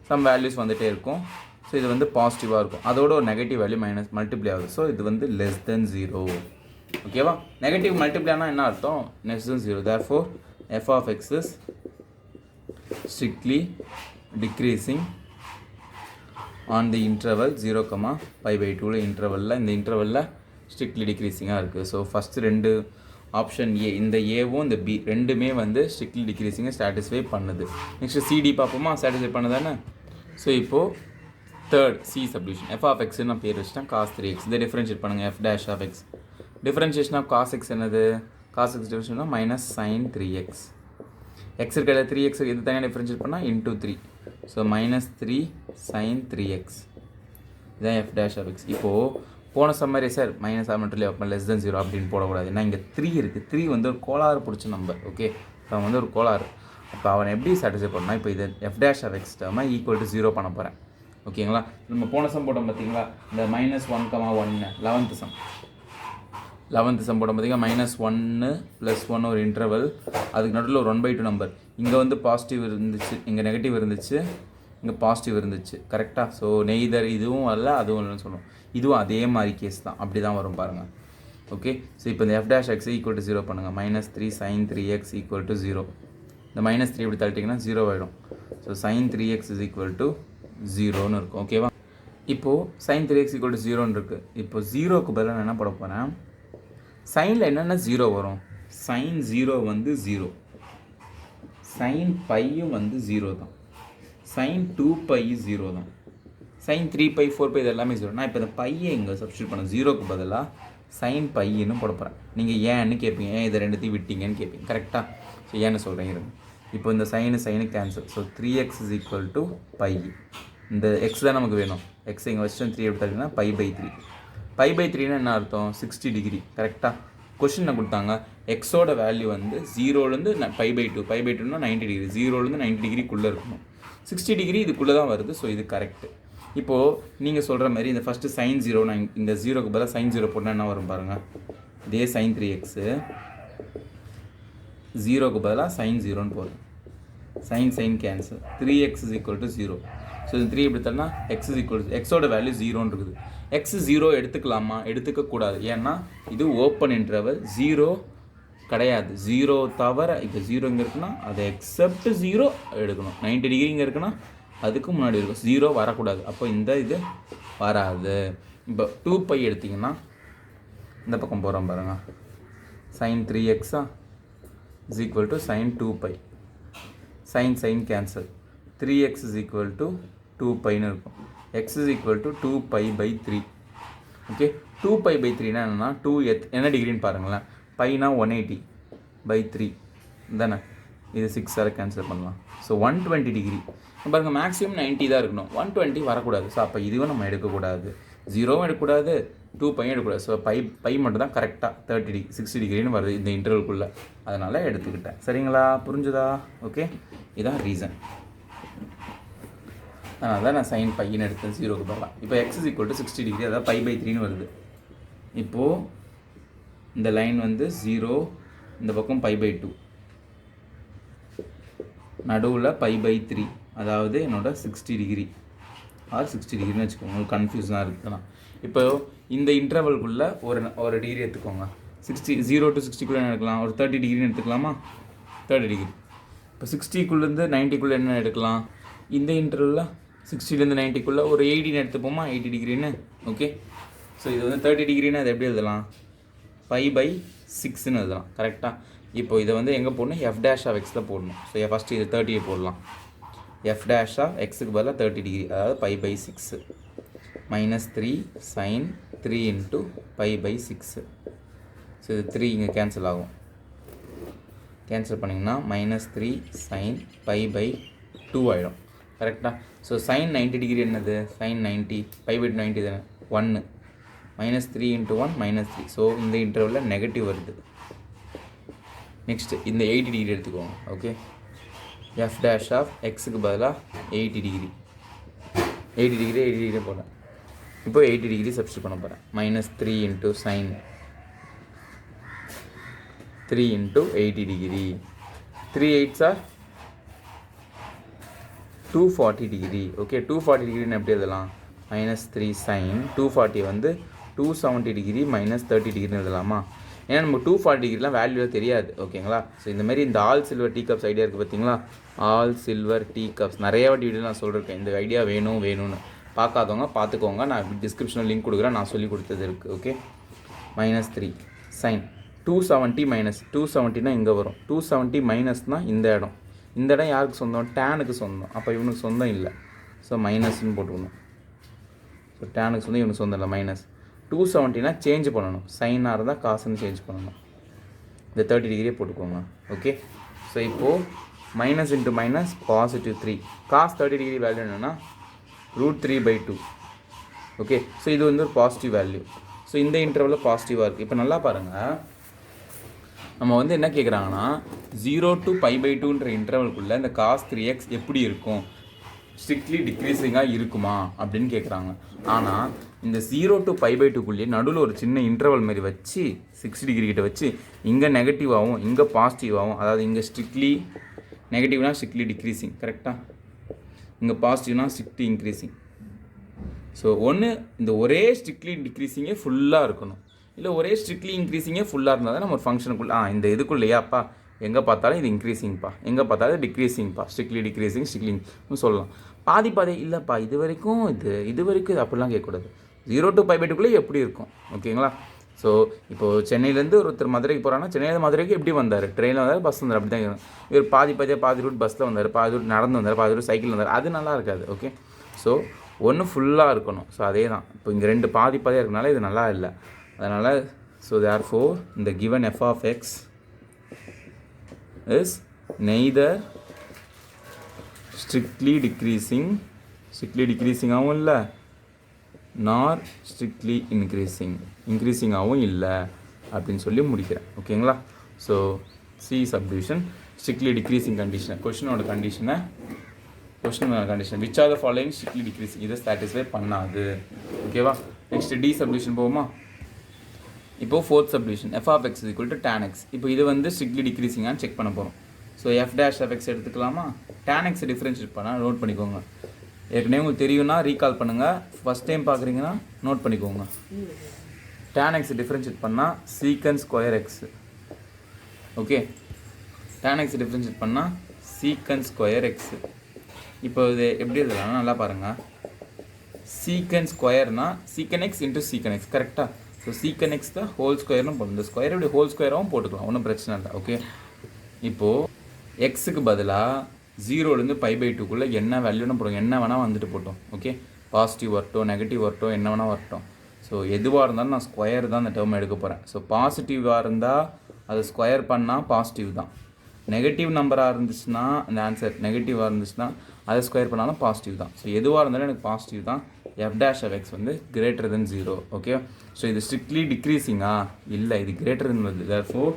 சம் வேல்யூஸ் வந்துகிட்டே இருக்கும். ஸோ இது வந்து பாசிட்டிவாக இருக்கும், அதோட ஒரு நெகட்டிவ் வேல்யூ மல்டிப்ளை ஆகுது. ஸோ இது வந்து <0. ஓகேவா? நெகட்டிவ் மல்டிப்ளை ஆனால் என்ன அர்த்தம்? <0. therefore f(x) is strictly decreasing on the interval 0, π/2 இன்டர்வலில், இந்த இன்டர்வலில் ஸ்ட்ரிக்ட்லி டிக்ரீஸிங்காக இருக்குது. ஸோ ஃபஸ்ட்டு 2 ஆப்ஷன் ஏ, இந்த ஏவும் இந்த பி ரெண்டுமே வந்து ஸ்ட்ரிக்ட்லி டிக்ரீஸிங்கை சாட்டிஸ்ஃபை பண்ணுது. நெக்ஸ்ட்டு சிடி பார்ப்போமா, சாட்டிஸ்ஃபை பண்ணுதானே. ஸோ இப்போது தேர்ட் சி சப்டிவிஷன் f(x) நான் பேர் வச்சுட்டேன், cos 3x. இதை டிஃப்ரென்ஷியேட் பண்ணுங்கள். f'(x) differentiation of cos x என்னது? cos x differentiation -sin 3x. X இருக்கிற 3x இது தனியாக டிஃப்ரென்ஷியேட் பண்ணால் × 3. ஸோ -3 sin 3x. இதான் f'(x). இப்போது போன சம்மரி சார் -r மட்டும் <0 அப்படின்னு போடக்கூடாது. ஏன்னா இங்கே 3 இருக்குது. 3 வந்து ஒரு கோளாறு பிடிச்ச நம்பர். ஓகே, அவன் வந்து ஒரு கோளாறு. அப்போ அவனை எப்படி சாட்டிஸ்ஃபை பண்ணால், இப்போ இது f'(x) டேர்மை = 0 பண்ண போகிறேன். ஓகேங்களா? நம்ம போன சம் போட்டோம் பார்த்தீங்களா, இந்த -1, 1 11th சம். 11th சம் போட்டோம் பார்த்தீங்கன்னா -1 +1 ஒரு இன்டர்வல், அதுக்கு நடுவில் ஒரு 1/2 நம்பர். இங்கே வந்து பாசிட்டிவ் இருந்துச்சு, இங்கே நெகட்டிவ் இருந்துச்சு, இங்கே பாசிட்டிவ் இருந்துச்சு கரெக்டாக. ஸோ நெய்தர் இதுவும் வரல அதுவும் இல்லைன்னு சொல்லணும். இதுவும் அதே மாதிரி கேஸ் தான், அப்படி தான் வரும் பாருங்கள். ஓகே, ஸோ இப்போ இந்த f dash x equal to 0 பண்ணுங்கள். -3 sin 3x ஈக்குவல் டு 0. இந்த -3 இப்படி தள்ளிட்டிங்கன்னா 0 ஆகிடும். So sin 3x is equal to 0ன்னு இருக்கும். ஓகேவா? இப்போது sin 3x ஈக்குவல் டு 0ன்னு இருக்குது. இப்போ 0க்கு பதிலாக நான் என்ன போட போகிறேன், சைனில் என்னென்ன 0 வரும், sin 0 வந்து 0, sin பையும் வந்து 0 தான், sin 2π 0 தான், sin 3π 4π இது எல்லாமே 0. நான் இப்போ இந்த பையை இங்கே சப்ஸ்டியூட் பண்ண 0க்கு பதிலாக sin பையன்னு போட போகிறேன். நீங்கள் ஏன்னு கேட்பீங்க, ஏன் இதை ரெண்டுத்தையும் விட்டீங்கன்னு கேட்பீங்க கரெக்டாக. ஸோ ஏன்னு சொல்கிறேன் இருங்க. இப்போ இந்த sine cancel. So 3x is equal to pi. இந்த எக்ஸ் தான் நமக்கு வேணும். எக்ஸ் இங்கே வச்சுட்டு 3 எப்படி தரீங்கன்னா π/3. π/3ன்னா என்ன அர்த்தம், 60 டிகிரி கரெக்டாக. கொஷினில் கொடுத்தாங்க எக்ஸோட வேல்யூ வந்து 0லேருந்து π/2, π/2னா 90 டிகிரி, 0லேருந்து 90 டிகிரிக்குள்ளே இருக்கணும். 60 டிகிரி இதுக்குள்ளே தான் வருது. ஸோ இது கரெக்டு. இப்போது நீங்கள் சொல்கிற மாதிரி இந்த ஃபஸ்ட்டு sin 0 நான் இந்த 0க்கு பதிலாக sin 0 போட்டால் என்ன வரும் பாருங்கள். இதே sin 3x 0க்கு பதிலாக sin 0ன்னு போடுறேன். sin cancel. 3x is equal to 0. So இது 3 எப்படி Tarana x is equal to எக்ஸோட வேல்யூ 0ன்னு இருக்குது. x 0 எடுத்துக்கலாமா, எடுத்துக்கக்கூடாது. ஏன்னா இது ஓப்பன் இன்டர்வல், 0 கிடையாது. 0 தவிர இப்போ 0 இங்கே இருக்குன்னா அதை எக்ஸப்ட் 0 எடுக்கணும். 90 டிகிரி இங்கே இருக்குன்னா அதுக்கு முன்னாடி இருக்கும், 0 வரக்கூடாது. அப்போ இந்த இது வராது. இப்போ 2π எடுத்திங்கன்னா இந்த பக்கம் போகிறோம் பாருங்கள். sin 3x is equal to sin 2π. sin cancel. 3x is equal to 2πன்னு இருக்கும். x is equal to 2π/3. Okay, 2π/3னா என்னென்னா 2 என்ன டிகிரின்னு பாருங்களேன். பைனா 180/3 தானே. இது 6 கேன்சல் பண்ணலாம். ஸோ 120 டிகிரி பாருங்கள். மேக்ஸிமம் 90 தான் இருக்கணும், 120 வரக்கூடாது. ஸோ அப்போ இதுவும் நம்ம எடுக்கக்கூடாது, 0வும் எடுக்கக்கூடாது, 2π எடுக்கக்கூடாது. ஸோ பை மட்டும் தான் கரெக்டாக 30 டிகிரி 60 டிகிரின்னு வருது இந்த இன்டர்வல்குள்ளே. அதனால் எடுத்துக்கிட்டேன். சரிங்களா, புரிஞ்சுதா? ஓகே, இதான் ரீசன். அதனால தான் நான் sin பையன்னு எடுத்தேன் 0க்கு பதிலாக. இப்போ x is equal to 60 degree, அதாவது π/3ன்னு வருது. இப்போது இந்த லைன் வந்து 0, இந்த பக்கம் π/2, நடுவில் π/3, அதாவது என்னோட 60 டிகிரி ஆர் 60 டிகிரின்னு வச்சுக்கோங்க. உங்களுக்கு கன்ஃபியூஷனாக இருக்குதுன்னா இப்போ இந்த இன்டர்வல்குள்ளே ஒரு டிகிரி எடுத்துக்கோங்க. 0 to 60க்குள்ளே என்ன எடுக்கலாம், ஒரு 30 டிகிரின்னு எடுத்துக்கலாமா, 30 டிகிரி. இப்போ 60க்குள்ளேருந்து 90க்குள்ளே என்ன எடுக்கலாம், இந்த இன்டர்வலில் 60லேருந்து 90க்குள்ளே ஒரு 80 எடுத்துப்போமா, 80 டிகிரின்னு. ஓகே, ஸோ இது வந்து 30 டிகிரின்னு அதை எப்படி எழுதலாம், π/6ன்னு எழுதலாம் கரெக்டாக. இப்போ இதை வந்து எங்கே போடணும், f dash of x போடணும். ஸோ ஃபஸ்ட்டு இது 30 போடலாம். f dash of xக்கு பதிலாக 30 டிகிரி, அதாவது π/6 -3 sin 3 into π/6. ஸோ இது 3 இங்கே கேன்சல் ஆகும். கேன்சல் பண்ணிங்கன்னா -3 sin π/2 ஆகிடும் கரெக்டாக. ஸோ sin 90 டிகிரி என்னது, sin 90 π/2 90 தானே, 1 -3 into 1 -3. ஸோ இந்த இன்டர்வலில் நெகட்டிவ் வருது. நெக்ஸ்ட்டு இந்த 80 டிகிரி எடுத்துக்கோங்க. ஓகே, f dash of xக்கு பதிலாக 80 டிகிரி, 80 டிகிரி போடுறேன். இப்போ 80 டிகிரி சப்ஸ்டியூட் பண்ண போகிறேன். -3 into sin 3 into 80 degree, 3 8s are 240 degree. Okay, 240 டிகிரின்னு எப்படி எழுதலாம், -3 sin 240 வந்து 270 டிகிரி -30 டிகிரின்னு எழுதலாமா. ஏன்னா நம்ம 240 டிகிரிலாம் வேல்யூ தெரியாது. ஓகேங்களா. ஸோ இந்தமாரி இந்த all silver tea cups idea இருக்குது பார்த்தீங்களா, ஆல் சில்வர் டீ கப்ஸ் நிறைய வாட்டி வீடியோ நான் சொல்லியிருக்கேன். இந்த ஐடியா வேணும்னு பார்க்காதவங்க பார்த்துக்கோங்க. நான் டிஸ்கிரிப்ஷனில் லிங்க் கொடுக்குறேன், நான் சொல்லி கொடுத்தது இருக்குது. ஓகே, -3 sin 270 270னா இங்கே வரும், 270 மைனஸ்னால் இந்த இடம் யாருக்கு சொந்தம், டேனுக்கு சொந்தம். அப்போ இவனுக்கு சொந்தம் இல்லை. ஸோ மைனஸ்ன்னு போட்டுக்கணும். ஸோ டேனுக்கு சொந்தம், இவனுக்கு சொந்தம் இல்லை. -270னா சேஞ்ச் பண்ணணும், சைனாக இருந்தால் காசுன்னு சேஞ்ச் பண்ணணும். இந்த 30 டிகிரியே போட்டுக்கோங்க. ஓகே, ஸோ இப்போது minus into minus +3, cos 30 degree value என்னென்னா √3/2. ஓகே, ஸோ இது வந்து ஒரு பாசிட்டிவ் வேல்யூ. ஸோ இந்த இன்டர்வலில் பாசிட்டிவாக இருக்குது. இப்போ நல்லா பாருங்கள், நம்ம வந்து என்ன கேட்குறாங்கன்னா 0 to π/2ன்ற இன்டர்வல்குள்ளே இந்த cos 3x எப்படி இருக்கும், ஸ்ட்ரிக்ட்லி டிக்ரீஸிங்காக இருக்குமா அப்படின்னு கேட்குறாங்க. ஆனால் இந்த 0 to π/2க்குள்ளேயே நடுவில் ஒரு சின்ன இன்டர்வல் மாதிரி வச்சு 60 டிகிரி கிட்ட வச்சு இங்கே நெகட்டிவாகவும் இங்கே பாசிட்டிவாகவும், அதாவது இங்கே ஸ்ட்ரிக்ட்லி நெகட்டிவ்னா ஸ்ட்ரிக்ட்லி டிக்ரீஸிங் கரெக்டாக, இங்கே பாசிட்டிவ்னா ஸ்ட்ரிக்ட்லி இன்க்ரீஸிங். ஸோ ஒன்று இந்த ஒரே ஸ்ட்ரிக்ட்லி டிக்ரீஸிங்கே ஃபுல்லாக இருக்கணும், இல்லை ஒரே ஸ்ட்ரிக்ட்லி இன்க்ரீஸிங்கே ஃபுல்லாக இருந்தால் தான் நம்ம ஒரு ஃபங்க்ஷனுக்குள்ளே இந்த இதுக்குள்ளேயாப்பா எங்கே பார்த்தாலும் இது இன்க்ரீஸிங்ப்பா, எங்கே பார்த்தாலும் டிக்ரீஸிங்ப்பா, ஸ்ட்ரிக்ட்லி டிக்ரீஸிங் ஸ்ட்ரிக்ட்லி சொல்லலாம். பாதி இல்லைப்பா இது வரைக்கும் இது வரைக்கும் இது அப்படிலாம் கேட்கக்கூடாது. 0 to π/2 எப்படி இருக்கும், ஓகேங்களா? ஸோ இப்போது சென்னையிலேருந்து ஒருத்தர் மதுரைக்கு போகிறாங்கன்னா சென்னையில் மதுரைக்கு எப்படி வந்தார், ட்ரெயினில் வந்தார், பஸ் வந்தார், அப்படி தான் இருக்கும். இவர் பாதி ரூட் பஸ்ஸில் வந்தார், பாதி ரூட் நடந்து வந்தார், பாதி ரூட் சைக்கிள் வந்தார், அது நல்லா இருக்காது. ஓகே, ஸோ ஒன்று ஃபுல்லாக இருக்கணும். ஸோ அதே தான் இப்போ இங்கே 2 பாதியாக இருக்கனால இது நல்லா இல்லை. அதனால் ஸோ therefore இந்த given f of x is neither strictly decreasing ஆகவும் இல்லை, nor strictly increasing ஆகவும் இல்லை அப்படின்னு சொல்லி முடிக்கிறேன். ஓகேங்களா? So C subdivision strictly decreasing condition, கொஷினோட condition which are the following strictly decreasing, இதை சாட்டிஸ்ஃபை பண்ணாது. ஓகேவா? நெக்ஸ்ட் டி சப்டிவிஷன் போகுமா? இப்போது fourth subdivision f of x is equal to tan x. இப்போ இது வந்து ஸ்ட்ரிக்ட்லி டிக்ரீசிங்கான்னு செக் பண்ண போகிறோம். So f dash of x எடுத்துக்கலாமா? tan x டிஃப்ரென்ஷியேட் பண்ணால் நோட் பண்ணிக்கோங்க. ஏற்கனவே உங்களுக்கு தெரியும்னா ரீகால் பண்ணுங்கள், ஃபஸ்ட் டைம் பார்க்குறீங்கன்னா நோட் பண்ணிக்கோங்க. tan x டிஃப்ரென்ஷியேட் பண்ணால் சீக்கன் square X. Okay, tan x differentiate பண்ணால் சீக்கன் ஸ்கொயர் எக்ஸ். இப்போ இது எப்படி எழுதலாம் நல்லா பாருங்கள். சீக்கன் ஸ்கொயர்னா secant X into secant X, கரெக்டாக? ஸோ சீக்கன் எக்ஸ் தான் ஹோல் ஸ்கொயர்னு போடணும். இந்த ஸ்கொயர் இப்படி ஹோல் ஸ்கொயராகவும் போட்டுக்கலாம், ஒன்றும் பிரச்சனை இல்லை. ஓகே, இப்போது எக்ஸுக்கு பதிலாக 0லேருந்து π/2 என்ன வேல்யூன்னு போடுவோம், என்ன வேணால் வந்துட்டு போட்டோம். ஓகே, பாசிட்டிவ் வரட்டும், நெகட்டிவ் வரட்டும், என்ன வேணால் வரட்டும். ஸோ எதுவாக இருந்தாலும் நான் ஸ்கொயர் தான் அந்த டேர்ம் எடுக்க போகிறேன். ஸோ பாசிட்டிவாக இருந்தால் அதை ஸ்கொயர் பண்ணால் பாசிட்டிவ் தான், நெகட்டிவ் நம்பராக இருந்துச்சுன்னா அந்த ஆன்சர் நெகட்டிவாக இருந்துச்சுன்னா அதை ஸ்கொயர் பண்ணாலும் பாசிட்டிவ் தான். ஸோ எதுவாக இருந்தாலும் எனக்கு பாசிட்டிவ் தான். f dash of x வந்து greater than 0. ஓகே, ஸோ இது ஸ்ட்ரிக்ட்லி டிக்ரீஸிங்கா இல்லை, இது greater than வருது. therefore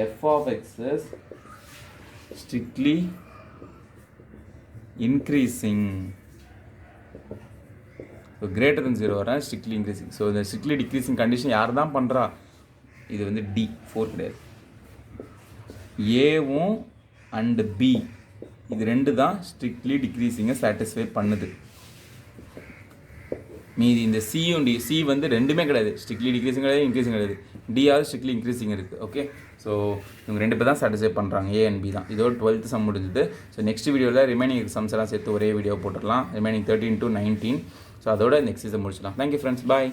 f of x is strictly increasing. So greater than 0 வர ஸ்ட்ரிக்ட்லி இன்க்ரீசிங். ஸோ இந்த ஸ்ட்ரிக்ட்லி டிக்ரீசிங் கண்டிஷன் யார் தான் பண்ணுறா? இது வந்து டி 4 கிடையாது, ஏவும் அண்டு பி இது 2 தான் ஸ்ட்ரிக்ட்லி டிக்ரீசிங்கை சாட்டிஸ்ஃபை பண்ணுது. மீதி இந்த சியும் டி, சி வந்து 2மே கிடையாது, ஸ்ட்ரிக்ட்லி டிக்ரீசிங் கிடையாது, இன்க்ரீசிங் கிடையாது. டியாவது ஸ்ட்ரிக்ட்லி இன்க்ரீசிங் இருக்குது. ஓகே, ஸோ இவங்க 2 பேர் தான் சாட்டிஸ்ஃபை பண்ணுறாங்க, ஏ அண்ட் பி தான். இதோட 12th சம் முடிஞ்சுது. ஸோ நெக்ஸ்ட் வீடியோவில் ரிமைனிங் எக்ஸாம்ஸ் எல்லாம் சேர்த்து ஒரே வீடியோ போட்டுடலாம், ரிமைனிங் 13 to 19. ஸோ அதோட இந்த எக்ஸசைஸை முடிச்சிடலாம். தேங்க்யூ ஃப்ரெண்ட்ஸ், பாய்.